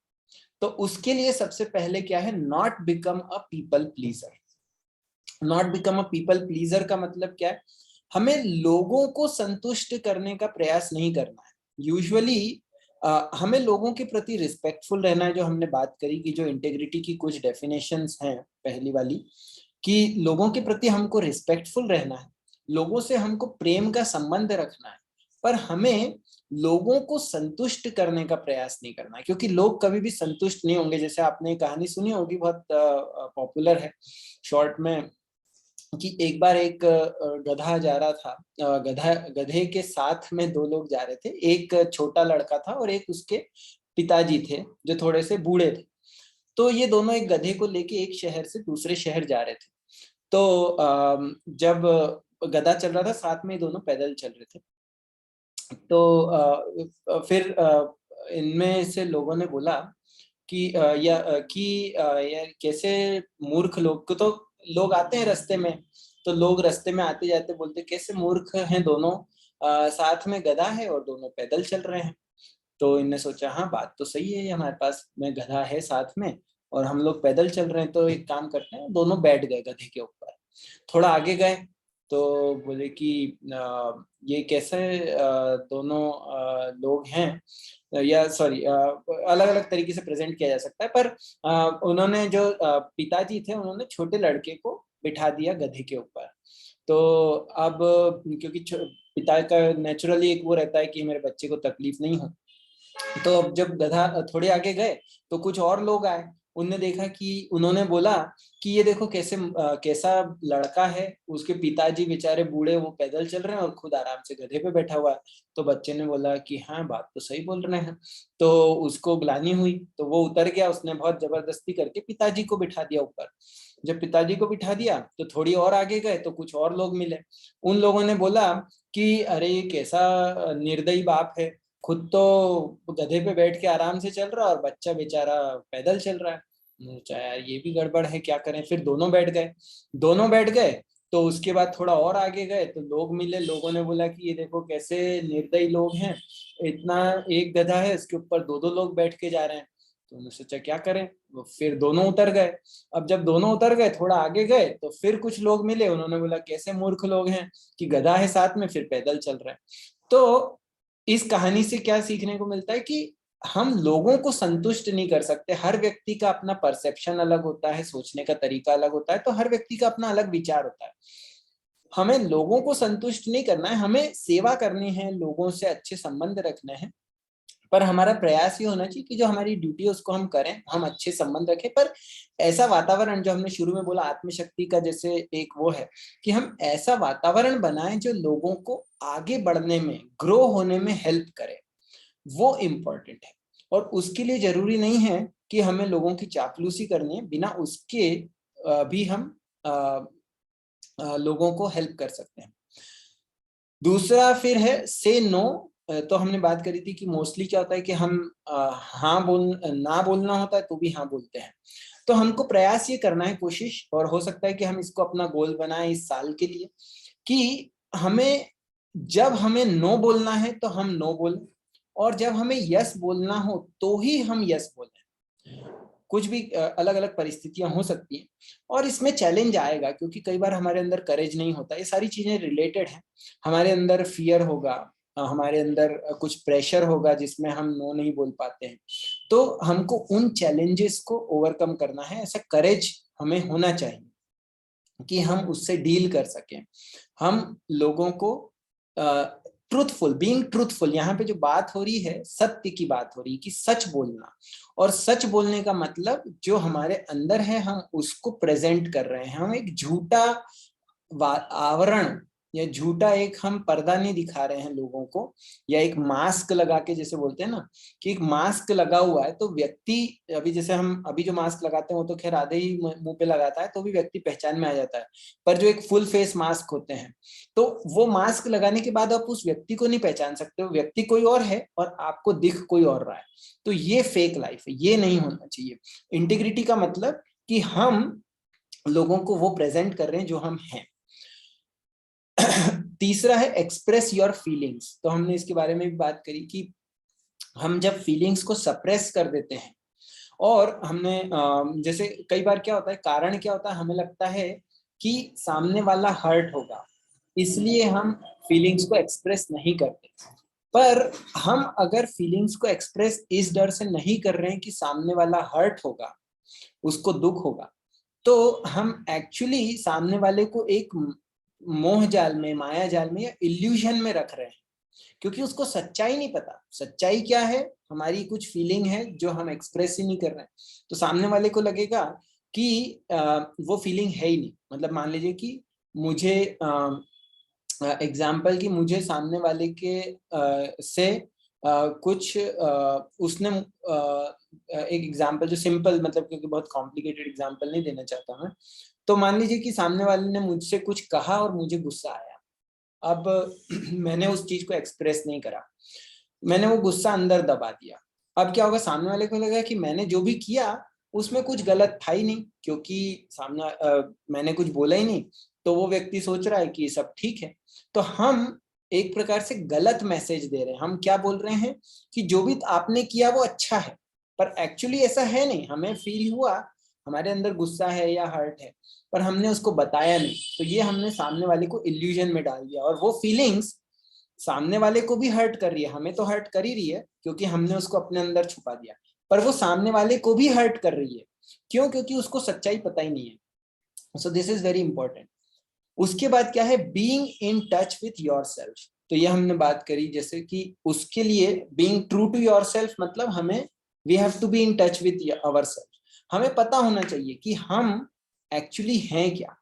तो उसके लिए सबसे पहले क्या है, not become a people pleaser. Not become a people pleaser का मतलब क्या है, हमें लोगों को संतुष्ट करने का प्रयास नहीं करना है। यूजुअली हमें लोगों के प्रति रिस्पेक्टफुल रहना है, जो हमने बात करी कि जो इंटेग्रिटी की कुछ डेफिनेशंस हैं। पहली वाली कि लोगों के प्रति हमको रिस्पेक्टफुल रहना है, लोगों से हमको प्रेम का संबंध रखना है, पर हमें लोगों को संतुष्ट करने का प्रयास नहीं करना है, क्योंकि लोग कभी भी संतुष्ट नहीं होंगे। जैसे आपने कहानी सुनी होगी, बहुत पॉपुलर है शॉर्ट में, कि एक बार एक गधा जा रहा था, गधे के साथ में दो लोग जा रहे थे, एक छोटा लड़का था और एक उसके पिताजी थे जो थोड़े से बूढ़े थे। तो ये दोनों एक गधे को लेके एक शहर से दूसरे शहर जा रहे थे। तो जब गधा चल रहा था, साथ में ये दोनों पैदल चल रहे थे। तो फिर इनमें से लोगों ने बोला कि यार कैसे मूर्ख लोग को, तो लोग आते हैं रास्ते में, तो लोग रास्ते में आते जाते बोलते कैसे मूर्ख हैं दोनों, साथ में गधा है और दोनों पैदल चल रहे हैं। तो इनने सोचा हाँ बात तो सही है, हमारे पास में गधा है साथ में और हम लोग पैदल चल रहे हैं, तो एक काम करते हैं, दोनों बैठ गए गधे के ऊपर। थोड़ा आगे गए तो बोले कि ये कैसे दोनों लोग हैं, या सॉरी अलग अलग तरीके से प्रेजेंट किया जा सकता है, पर उन्होंने जो पिताजी थे उन्होंने छोटे लड़के को बिठा दिया गधे के ऊपर। तो अब क्योंकि पिता का नेचुरली एक वो रहता है कि मेरे बच्चे को तकलीफ नहीं हो। तो अब जब गधा थोड़े आगे गए तो कुछ और लोग आए, उनने देखा कि उन्होंने बोला कि ये देखो कैसे कैसा लड़का है, उसके पिताजी बेचारे बूढ़े वो पैदल चल रहे हैं और खुद आराम से गधे पे बैठा हुआ है। तो बच्चे ने बोला कि हाँ बात तो सही बोल रहे हैं। तो उसको बुलानी हुई तो वो उतर गया, उसने बहुत जबरदस्ती करके पिताजी को बिठा दिया ऊपर। जब पिताजी को बिठा दिया तो थोड़ी और आगे गए तो कुछ और लोग मिले, उन लोगों ने बोला कि अरे ये कैसा निर्दयी बाप है, खुद तो गधे पे बैठ के आराम से चल रहा और बच्चा बेचारा पैदल चल रहा है। मैंने सोचा यार ये भी गड़बड़ है, क्या करें। फिर दोनों बैठ गए। तो उसके बाद थोड़ा और आगे गए तो लोग मिले, लोगों ने बोला कि ये देखो कैसे निर्दयी लोग हैं, इतना एक गधा है इसके ऊपर दो दो लोग बैठ के जा रहे हैं। तो उन्होंने सोचा क्या करें, वो फिर दोनों उतर गए। अब जब दोनों उतर गए थोड़ा आगे गए तो फिर कुछ लोग मिले, उन्होंने बोला कैसे मूर्ख लोग हैं कि गधा है साथ में फिर पैदल चल रहा है। तो इस कहानी से क्या सीखने को मिलता है कि हम लोगों को संतुष्ट नहीं कर सकते। हर व्यक्ति का अपना परसेप्शन अलग होता है, सोचने का तरीका अलग होता है, तो हर व्यक्ति का अपना अलग विचार होता है। हमें लोगों को संतुष्ट नहीं करना है, हमें सेवा करनी है, लोगों से अच्छे संबंध रखने हैं। पर हमारा प्रयास ये होना चाहिए कि जो हमारी ड्यूटी है उसको हम करें, हम अच्छे संबंध रखें, पर ऐसा वातावरण जो हमने शुरू में बोला आत्मशक्ति का जैसे एक वो है कि हम ऐसा वातावरण बनाएं जो लोगों को आगे बढ़ने में, ग्रो होने में हेल्प करे, वो इम्पोर्टेंट है। और उसके लिए जरूरी नहीं है कि हमें लोगों की चापलूसी करनी है, बिना उसके भी हम लोगों को हेल्प कर सकते हैं। दूसरा फिर है से नो। तो हमने बात करी थी कि मोस्टली क्या होता है कि हम ना बोलना होता है तो भी हाँ बोलते हैं। तो हमको प्रयास ये करना है, कोशिश, और हो सकता है कि हम इसको अपना गोल बनाएं इस साल के लिए कि जब हमें नो बोलना है तो हम नो बोलें, और जब हमें यस बोलना हो तो ही हम यस बोलें। कुछ भी अलग अलग परिस्थितियां हो सकती हैं और इसमें चैलेंज आएगा, क्योंकि कई बार हमारे अंदर करेज नहीं होता। ये सारी चीजें रिलेटेड हैं। हमारे अंदर फियर होगा, हमारे अंदर कुछ प्रेशर होगा जिसमें हम नो नहीं बोल पाते हैं। तो हमको उन चैलेंजेस को ओवरकम करना है, ऐसा करेज हमें होना चाहिए कि हम उससे डील कर सकें। हम लोगों को ट्रूथफुल, बीइंग ट्रूथफुल, यहाँ पे जो बात हो रही है सत्य की बात हो रही है कि सच बोलना। और सच बोलने का मतलब जो हमारे अंदर है हम उसको प्रेजेंट कर रहे हैं। हम एक झूठा आवरण या झूठा एक हम पर्दा नहीं दिखा रहे हैं लोगों को, या एक मास्क लगा के, जैसे बोलते हैं ना कि एक मास्क लगा हुआ है तो व्यक्ति, अभी जैसे हम अभी जो मास्क लगाते हैं वो तो खैर आधे ही मुंह पे लगाता है तो भी व्यक्ति पहचान में आ जाता है। पर जो एक फुल फेस मास्क होते हैं, तो वो मास्क लगाने के बाद आप उस व्यक्ति को नहीं पहचान सकते, वो व्यक्ति कोई और है और आपको दिख कोई और रहा है। तो ये फेक लाइफ है, ये नहीं होना चाहिए। इंटीग्रिटी का मतलब कि हम लोगों को वो प्रेजेंट कर रहे हैं जो हम हैं। तीसरा है एक्सप्रेस योर फीलिंग्स। तो हमने इसके बारे में भी बात करी कि हम जब फीलिंग्स को सप्रेस कर देते हैं, और हमने जैसे कई बार क्या होता है, कारण क्या होता है, हमें लगता है कि सामने वाला हर्ट होगा इसलिए हम फीलिंग्स को एक्सप्रेस नहीं करते। पर हम अगर फीलिंग्स को एक्सप्रेस इस डर से नहीं कर रहे हैं कि सामने वाला हर्ट होगा, उसको दुख होगा, तो हम एक्चुअली सामने वाले को एक मोह जाल में, माया जाल में या इल्यूजन में रख रहे हैं, क्योंकि उसको सच्चाई नहीं पता। सच्चाई क्या है, हमारी कुछ फीलिंग है जो हम एक्सप्रेस ही नहीं कर रहे हैं। तो सामने वाले को लगेगा कि वो फीलिंग है ही नहीं। मतलब मान लीजिए कि मुझे एग्जाम्पल कि मुझे सामने वाले के से कुछ उसने एक एग्जाम्पल जो सिंपल, मतलब क्योंकि बहुत कॉम्प्लिकेटेड एग्जाम्पल नहीं देना चाहता मैं। तो मान लीजिए कि सामने वाले ने मुझसे कुछ कहा और मुझे गुस्सा आया। अब मैंने उस चीज को एक्सप्रेस नहीं करा, मैंने वो गुस्सा अंदर दबा दिया। अब क्या होगा, सामने वाले को लगेगा कि मैंने जो भी किया उसमें कुछ गलत था ही नहीं, क्योंकि मैंने कुछ बोला ही नहीं। तो वो व्यक्ति सोच रहा है कि सब ठीक है। तो हम एक प्रकार से गलत मैसेज दे रहे हैं। हम क्या बोल रहे हैं कि जो भी आपने किया वो अच्छा है, पर एक्चुअली ऐसा है नहीं। हमें फील हुआ, हमारे अंदर गुस्सा है या हर्ट है, पर हमने उसको बताया नहीं। तो ये हमने सामने वाले को इल्यूजन में डाल दिया, और वो फीलिंग्स सामने वाले को भी हर्ट कर रही है। हमें तो हर्ट कर ही रही है क्योंकि हमने उसको अपने अंदर छुपा दिया, पर वो सामने वाले को भी हर्ट कर रही है। क्यों? क्योंकि उसको सच्चाई पता ही नहीं है। So this is very important. उसके बाद क्या है, being in touch with yourself. तो ये हमने बात करी, जैसे कि उसके लिए बीइंग ट्रू टू योरसेल्फ मतलब हमें we have to be in touch with ourself. हमें पता होना चाहिए कि हम एक्चुअली हैं क्या,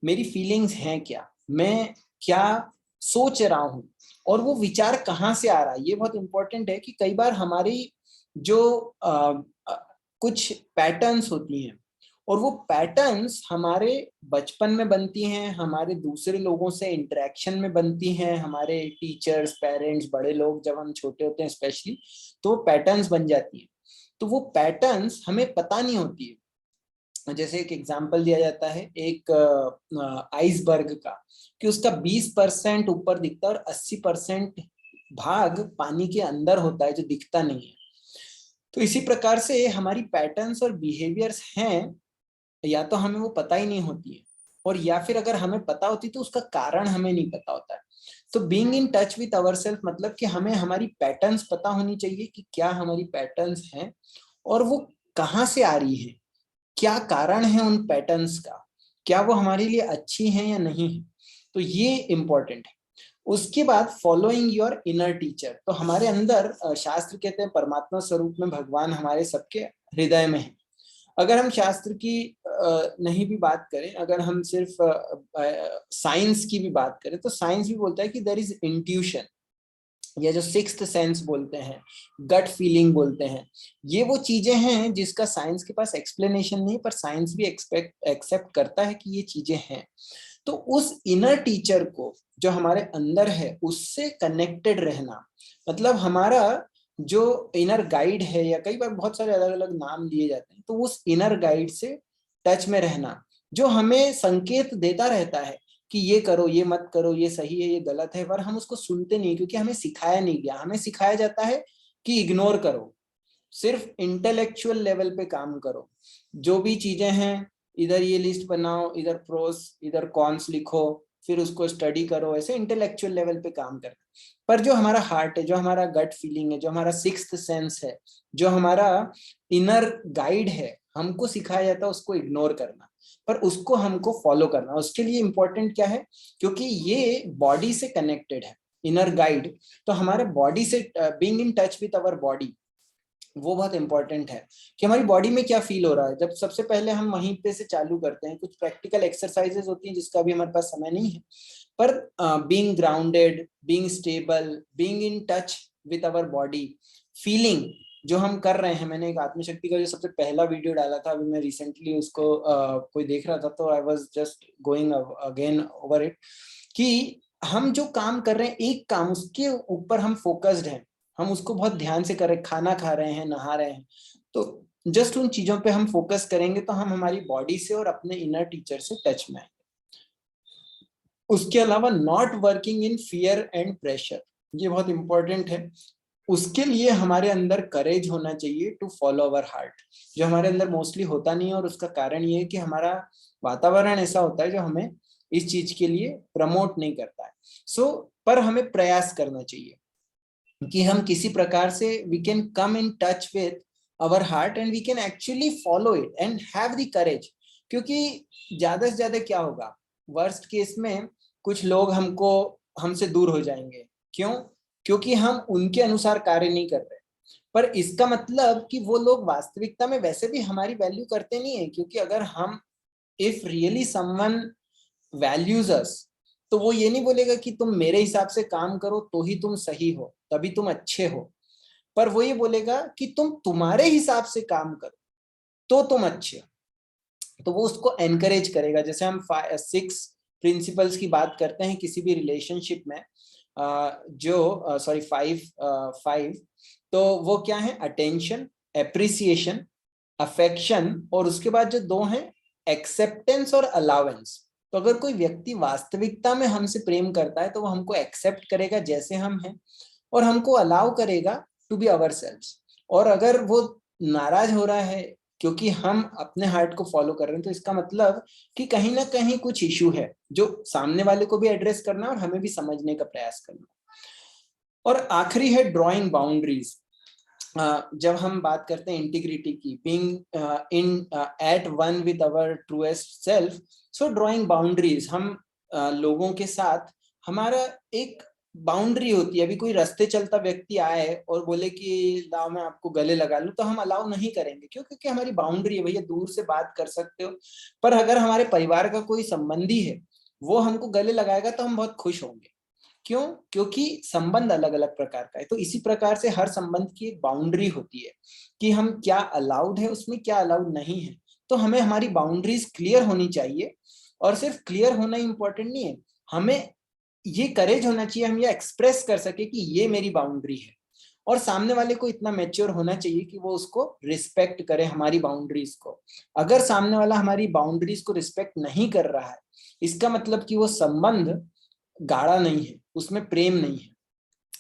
मेरी फीलिंग्स हैं क्या, मैं क्या सोच रहा हूं, और वो विचार कहाँ से आ रहा है। ये बहुत इंपॉर्टेंट है कि कई बार हमारी जो कुछ पैटर्न्स होती हैं और वो पैटर्न्स हमारे बचपन में बनती हैं, हमारे दूसरे लोगों से इंटरेक्शन में बनती हैं, हमारे टीचर्स, पेरेंट्स, बड़े लोग जब हम छोटे होते हैं स्पेशली, तो पैटर्न्स बन जाती हैं। तो वो पैटर्न्स हमें पता नहीं होती है। जैसे एक एग्जांपल दिया जाता है एक आइसबर्ग का, कि उसका 20% ऊपर दिखता है और 80% भाग पानी के अंदर होता है जो दिखता नहीं है। तो इसी प्रकार से हमारी पैटर्न्स और बिहेवियर्स हैं, या तो हमें वो पता ही नहीं होती है, और या फिर अगर हमें पता होती तो उसका कारण हमें नहीं पता होता है। तो being in touch with ourself मतलब कि हमें हमारी पैटर्न्स पता होनी चाहिए कि क्या हमारी पैटर्न्स हैं और वो कहाँ से आ रही है, क्या कारण है उन पैटर्न्स का, क्या वो हमारे लिए अच्छी हैं या नहीं है। तो ये इंपॉर्टेंट है। उसके बाद फॉलोइंग योर इनर टीचर। तो हमारे अंदर शास्त्र कहते हैं परमात्मा स्वरूप में भगवान हमारे सबके हृदय में है। अगर हम शास्त्र की नहीं भी बात करें, अगर हम सिर्फ साइंस की भी बात करें, तो साइंस भी बोलता है कि देयर इज इंट्यूशन, या जो सिक्स्थ सेंस बोलते हैं, गट फीलिंग बोलते हैं, ये वो चीजें हैं जिसका साइंस के पास एक्सप्लेनेशन नहीं, पर साइंस भी एक्सेप्ट करता है कि ये चीजें हैं। तो उस इनर टीचर को जो हमारे अंदर है उससे कनेक्टेड रहना, मतलब हमारा जो इनर गाइड है, या कई बार बहुत सारे अलग अलग नाम दिए जाते हैं, तो उस इनर गाइड से टच में रहना, जो हमें संकेत देता रहता है कि ये करो, ये मत करो, ये सही है, ये गलत है, पर हम उसको सुनते नहीं, क्योंकि हमें सिखाया नहीं गया। हमें सिखाया जाता है कि इग्नोर करो, सिर्फ इंटेलेक्चुअल लेवल पे काम करो, जो भी चीजें हैं इधर ये लिस्ट बनाओ, इधर प्रोस, इधर कॉन्स लिखो, फिर उसको स्टडी करो, ऐसे इंटेलेक्चुअल लेवल पे काम करना। पर जो हमारा हार्ट है, जो हमारा गट फीलिंग है, जो हमारा सिक्स्थ सेंस है, जो हमारा इनर गाइड है, हमको सिखाया जाता है उसको इग्नोर करना, पर उसको हमको फॉलो करना। उसके लिए इंपॉर्टेंट क्या है, क्योंकि ये बॉडी से कनेक्टेड है, इनर गाइड। तो हमारे बॉडी से being in touch with our body, वो बहुत इंपॉर्टेंट है कि हमारी बॉडी में क्या फील हो रहा है। जब सबसे पहले हम वहीं पे से चालू करते हैं, कुछ प्रैक्टिकल एक्सरसाइजेस होती हैं जिसका भी हमारे पास समय नहीं है, पर being grounded, being stable, being in touch with our body, feeling जो हम कर रहे हैं। मैंने एक आत्मशक्ति का जो सबसे पहला वीडियो डाला था, अभी मैं रिसेंटली उसको कोई देख रहा था, तो I was just going again over it, कि हम जो काम कर रहे हैं, एक काम, उसके ऊपर हम फोकस्ड हैं, हम उसको बहुत ध्यान से कर रहे हैं, खाना खा रहे हैं, नहा रहे हैं, तो जस्ट उन चीजों पे हम फोकस करेंगे तो हम हमारी बॉडी से और अपने इनर टीचर से टच में आएंगे। उसके अलावा not working in fear and pressure, ये बहुत इंपॉर्टेंट है। उसके लिए हमारे अंदर करेज होना चाहिए टू फॉलो अवर हार्ट, जो हमारे अंदर मोस्टली होता नहीं है, और उसका कारण ये है कि हमारा वातावरण ऐसा होता है जो हमें इस चीज के लिए प्रमोट नहीं करता है। पर हमें प्रयास करना चाहिए कि हम किसी प्रकार से we can come in touch with our heart and we can actually follow it and have the courage. क्योंकि ज्यादा से ज्यादा क्या होगा, वर्स्ट केस में कुछ लोग हमसे दूर हो जाएंगे। क्यों? क्योंकि हम उनके अनुसार कार्य नहीं कर रहे। पर इसका मतलब कि वो लोग वास्तविकता में वैसे भी हमारी वैल्यू करते नहीं है, क्योंकि अगर हम, इफ रियली समवन वैल्यूज अस, तो वो ये नहीं बोलेगा कि तुम मेरे हिसाब से काम करो तो ही तुम सही हो, तभी तुम अच्छे हो, पर वो ये बोलेगा कि तुम तुम्हारे हिसाब से काम करो तो तुम अच्छे हो। तो वो उसको एनकरेज करेगा। जैसे हम 6 प्रिंसिपल्स की बात करते हैं किसी भी रिलेशनशिप में, जो सॉरी 5, तो वो क्या है, अटेंशन, एप्रिसिएशन, अफेक्शन, और उसके बाद जो 2 हैं, एक्सेप्टेंस और अलावेंस। तो अगर कोई व्यक्ति वास्तविकता में हमसे प्रेम करता है तो वो हमको एक्सेप्ट करेगा जैसे हम हैं, और हमको अलाउ करेगा टू बी अवरसेल्व्स। और अगर वो नाराज हो रहा है क्योंकि हम अपने हार्ट को फॉलो कर रहे हैं, तो इसका मतलब कि कहीं ना कहीं कुछ इशू है जो सामने वाले को भी एड्रेस करना है और हमें भी समझने का प्रयास करना। और आखिरी है ड्रॉइंग बाउंड्रीज। जब हम बात करते हैं इंटीग्रिटी की, being in at one with our truest self, so drawing boundaries, हम लोगों के साथ, हमारा एक बाउंड्री होती है। अभी कोई रास्ते चलता व्यक्ति आए और बोले कि लाओ मैं आपको गले लगा लूं, तो हम अलाउ नहीं करेंगे। क्यों? क्योंकि हमारी बाउंड्री है, भैया दूर से बात कर सकते हो। पर अगर हमारे परिवार का कोई संबंधी है, वो हमको गले लगाएगा तो हम बहुत खुश होंगे। क्यों? क्योंकि संबंध अलग अलग प्रकार का है। तो इसी प्रकार से हर संबंध की एक बाउंड्री होती है कि हम क्या अलाउड है उसमें, क्या अलाउड नहीं है। तो हमें हमारी बाउंड्रीज क्लियर होनी चाहिए, और सिर्फ क्लियर होना इंपॉर्टेंट नहीं है, हमें ये करेज होना चाहिए, हम ये एक्सप्रेस कर सके कि ये मेरी बाउंड्री है, और सामने वाले को इतना मैच्योर होना चाहिए कि वो उसको रिस्पेक्ट करे हमारी बाउंड्रीज को। अगर सामने वाला हमारी बाउंड्रीज को रिस्पेक्ट नहीं कर रहा है, इसका मतलब कि वो संबंध गाढ़ा नहीं है, उसमें प्रेम नहीं है।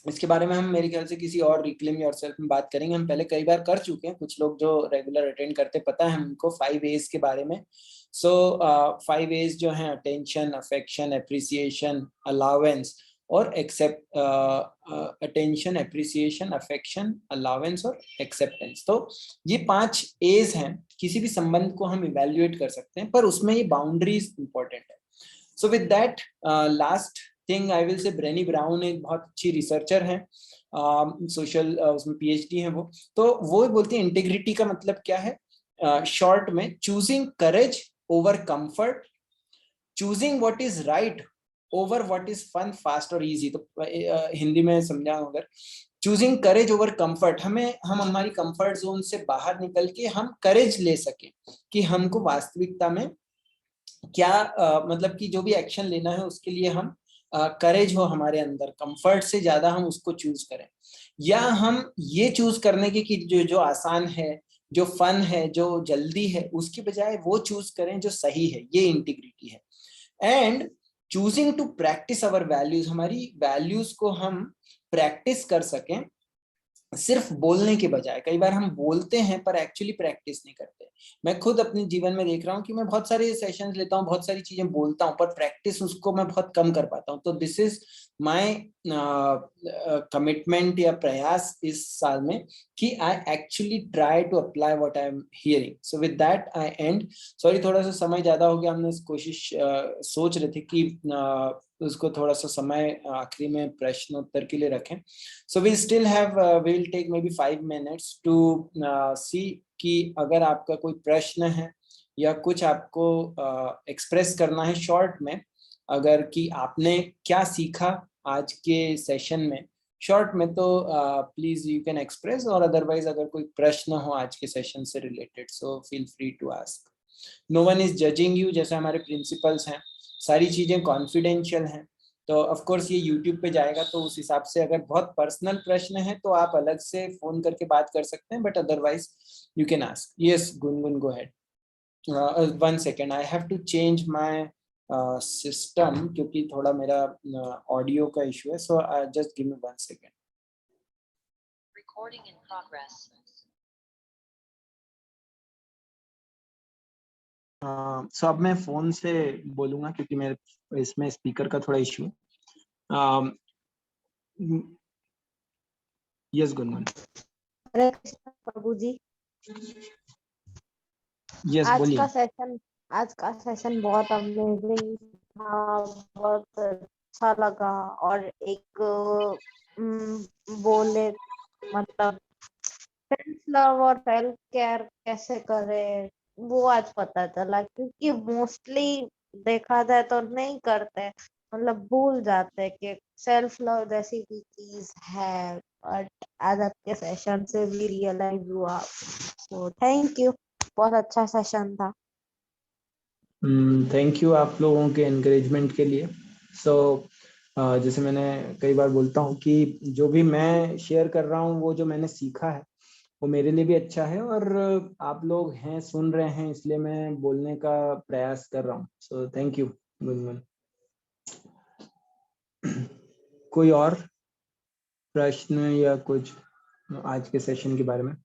इसके बारे में हम मेरे ख्याल से किसी और रिक्लेम योरसेल्फ में बात करेंगे, हम पहले कई बार कर चुके हैं, कुछ लोग जो रेगुलर अटेंड करते पता है हमको 5 A's के बारे में। सो 5 A's जो हैं, अटेंशन, अफेक्शन, एप्रिसिएशन, अलावेंस और accept, attention, appreciation, affection, allowance और एक्सेप्टेंस। तो ये 5 A's हैं, किसी भी संबंध को हम इवेल्युएट कर सकते हैं, पर उसमें ये बाउंड्रीज इंपॉर्टेंट है। सो with that, last thing I will say, brainy brown एक बहुत अच्छी रिसर्चर है, सोशल उसमें PhD है वो, तो वो बोलती है इंटीग्रिटी का मतलब क्या है, शॉर्ट में, choosing courage over comfort, choosing what is right over what is fun, fast और इजी। तो हिंदी में समझाऊं अगर, चूजिंग करेज ओवर कंफर्ट, हम हमारी कंफर्ट जोन से बाहर निकल के हम करेज ले सके कि हमको वास्तविकता में क्या मतलब कि जो भी एक्शन लेना है उसके लिए हम करेज हो हमारे अंदर, कंफर्ट से ज्यादा हम उसको चूज करें, या हम ये चूज करने की कि जो आसान है, जो फन है, जो जल्दी है, उसकी बजाय वो चूज करें जो सही है। ये इंटीग्रिटी है। And choosing to practise our values, हमारी वैल्यूज को हम प्रैक्टिस कर सकें, सिर्फ बोलने के बजाय। कई बार हम बोलते हैं पर एक्चुअली प्रैक्टिस नहीं करते। मैं खुद अपने जीवन में देख रहा हूँ कि मैं बहुत सारे सेशंस लेता हूँ, बहुत सारी चीजें बोलता हूँ, पर प्रैक्टिस उसको मैं बहुत कम कर पाता हूँ। तो दिस इज माय कमिटमेंट या प्रयास इस साल में कि I actually try to apply what I am hearing. So with that I and, sorry थोड़ा सा समय ज्यादा हो गया, हमने कोशिश सोच रहे थे कि उसको थोड़ा सा समय आखिरी में प्रश्न उत्तर के लिए रखें। So we still have, we will take maybe 5 minutes to see कि अगर आपका कोई प्रश्न है या कुछ आपको एक्सप्रेस करना है शॉर्ट में, अगर कि आपने क्या सीखा आज के सेशन में शॉर्ट में, तो प्लीज यू कैन एक्सप्रेस, और अदरवाइज अगर कोई प्रश्न हो आज के सेशन से related, so feel free to ask. No one is judging you, जैसे हमारे प्रिंसिपल्स हैं, सारी चीजें कॉन्फिडेंशियल हैं। तो ऑफ कोर्स ये यूट्यूब पे जाएगा, तो उस हिसाब से अगर बहुत पर्सनल प्रश्न है तो आप अलग से फोन करके बात कर सकते हैं, but otherwise you can ask. Yes Gungun, go ahead. 1 second, I have to change my system, क्योंकि थोड़ा मेरा ऑडियो का इशू है। So just give me 1 second. Recording in progress. So अब मैं फोन से बोलूंगा क्योंकि मेरे इसमें स्पीकर का थोड़ा इशू है। यस गुनगुन। हरे कृष्ण प्रभु जी। यस बोलिए। आज का सेशन बहुत अमेजिंग था, बहुत अच्छा लगा। और एक बोले मतलब सेल्फ लव और सेल्फ केयर कैसे करें वो आज पता चला, क्योंकि मोस्टली देखा जाए तो नहीं करते, मतलब भूल जाते हैं कि सेल्फ लव जैसी भी चीज है। बट आज आपके सेशन से भी रियलाइज हुआ। तो थैंक यू, बहुत अच्छा सेशन था। थैंक यू आप लोगों के एनकरेजमेंट के लिए। सो जैसे मैंने कई बार बोलता हूँ कि जो भी मैं शेयर कर रहा हूँ, वो जो मैंने सीखा है वो मेरे लिए भी अच्छा है, और आप लोग हैं, सुन रहे हैं, इसलिए मैं बोलने का प्रयास कर रहा हूँ। So thank you Gungun. कोई और प्रश्न या कुछ आज के सेशन के बारे में?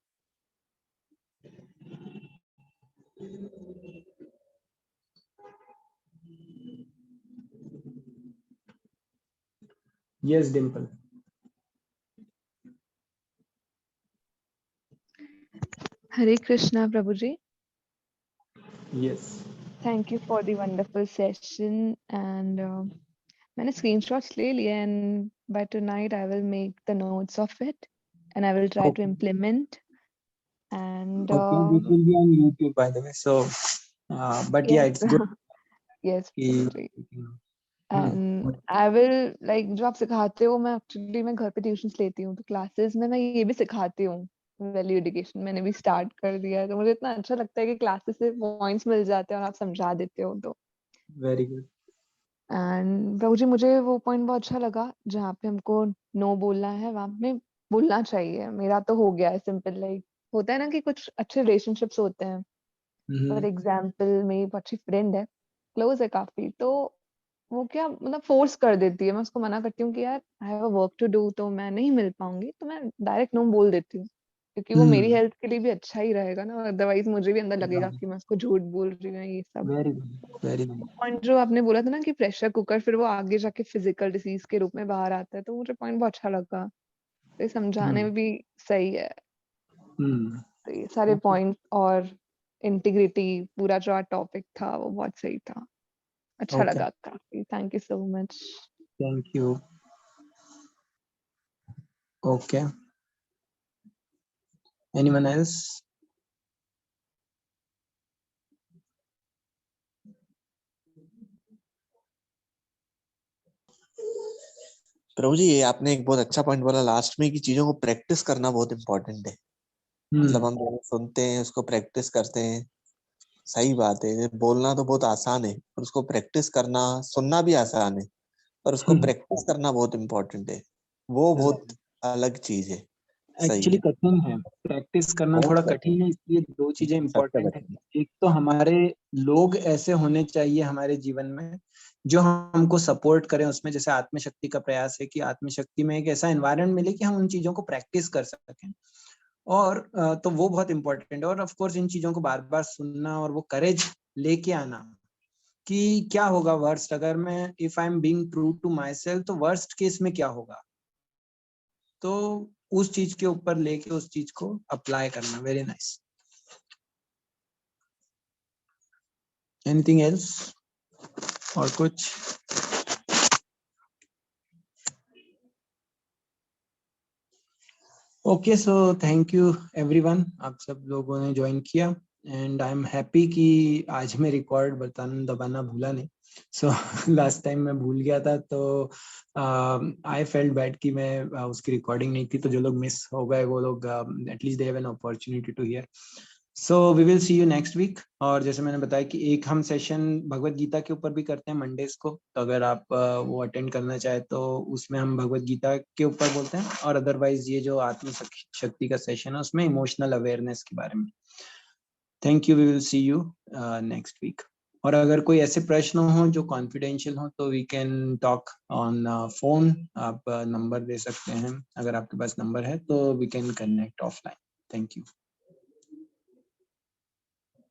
Yes Dimple. Hare Krishna, Prabhuji. Yes. Thank you for the wonderful session. And मैंने screenshots ले लिए, and by tonight I will make the notes of it, and I will try to implement. And okay, this will be on YouTube, by the way. So, but yes. yeah, it's good. Yes, Prabhuji. And Hmm. I will like जो आप सिखाते हो, मैं actually मैं घर पे tuitions लेती हूँ, तो क्लासेस में मैं ये भी सिखाती हूँ वैल्यू एजुकेशन मैंने भी स्टार्ट कर दिया है, तो मुझे इतना अच्छा लगता है कि क्लासेस से पॉइंट्स मिल जाते हैं और आप समझा देते हो तो। Very good. एंड मुझे वो पॉइंट बहुत अच्छा लगा जहाँ पे हमको नो बोलना है वहाँ पे बोलना चाहिए। मेरा तो हो गया है सिंपल, लाइक होता है ना कि कुछ अच्छे रिलेशनशिप्स होते हैं। फॉर एग्जाम्पल मेरी बहुत अच्छी फ्रेंड है, क्लोज है काफी, तो वो क्या मतलब फोर्स कर देती है। मैं उसको मना करती हूँ कि यार I have a work to do, तो मैं नहीं मिल पाऊंगी, तो मैं डायरेक्ट नो बोल देती हूँ, क्योंकि वो मेरी हेल्थ के लिए भी अच्छा ही रहेगा ना। अदरवाइज मुझे भी अंदर लगेगा कि मैं उसको झूठ बोल रही हूँ ये सब। Very good, very good. Point जो आपने बोला था ना कि प्रेशर कुकर फिर वो आगे जाके फिजिकल डिसीज के रूप में बाहर आता है, तो मुझे पॉइंट बहुत अच्छा लगा। तो ये समझाने में भी सही है। तो ये सारे पॉइंट और इंटीग्रिटी पूरा जो टॉपिक था वो बहुत सही था, अच्छा ओके, लगा था। Thank you so much. Thank you. Okay, anyone else? Prabhu ji, ये आपने एक बहुत अच्छा पॉइंट बोला लास्ट में कि चीजों को प्रैक्टिस करना बहुत इंपॉर्टेंट है। मतलब हम लोग सुनते हैं, उसको प्रैक्टिस करते हैं, सही बात है। बोलना तो बहुत आसान है, और उसको प्रैक्टिस करना, सुनना भी आसान है, पर उसको प्रैक्टिस करना बहुत इम्पोर्टेंट है। वो बहुत अलग चीज है। सही एक्चुअली है, कठिन है, प्रैक्टिस करना बहुत थोड़ा कठिन कठिन है, इसलिए दो चीजें है, सत्य इम्पोर्टेंट है। कठिन एक तो हमारे लोग ऐसे होने चाहिए हमारे जीवन में जो हमको सपोर्ट करें उसमें, जैसे आत्मशक्ति का प्रयास है कि आत्मशक्ति में एक ऐसा एनवायरनमेंट मिले कि हम उन चीजों को प्रैक्टिस कर सकें। और तो वो बहुत इंपॉर्टेंट है। और ऑफ कोर्स इन चीजों को बार बार सुनना और वो करेज लेके आना कि क्या होगा वर्स्ट, अगर मैं if I am being true to my self, तो वर्स्ट केस में क्या होगा, तो उस चीज के ऊपर लेके उस चीज को अप्लाई करना। Very nice. एनीथिंग एल्स और कुछ? Okay, so thank you everyone, आप सब लोगों ने ज्वाइन किया। एंड आई एम हैप्पी कि आज मैं रिकॉर्ड बताना दबाना भूला नहीं। सो लास्ट टाइम मैं भूल गया था, तो आई फेल्ट बैड कि मैं उसकी रिकॉर्डिंग नहीं थी, तो जो लोग मिस हो गए वो लोग at least they have an opportunity to hear. So we will see you next week. और जैसे मैंने बताया कि एक हम सेशन भगवत गीता के ऊपर भी करते हैं मंडेज को, तो अगर आप वो अटेंड करना चाहे तो उसमें हम भगवत गीता के ऊपर बोलते हैं। और अदरवाइज ये जो आत्म शक्ति का सेशन है उसमें इमोशनल अवेयरनेस के बारे में। Thank you, we will see you next week. और अगर कोई ऐसे प्रश्न हो जो कॉन्फिडेंशियल हो तो we can talk on phone. आप नंबर दे सकते हैं, अगर आपके पास नंबर है तो we can connect offline. Thank you.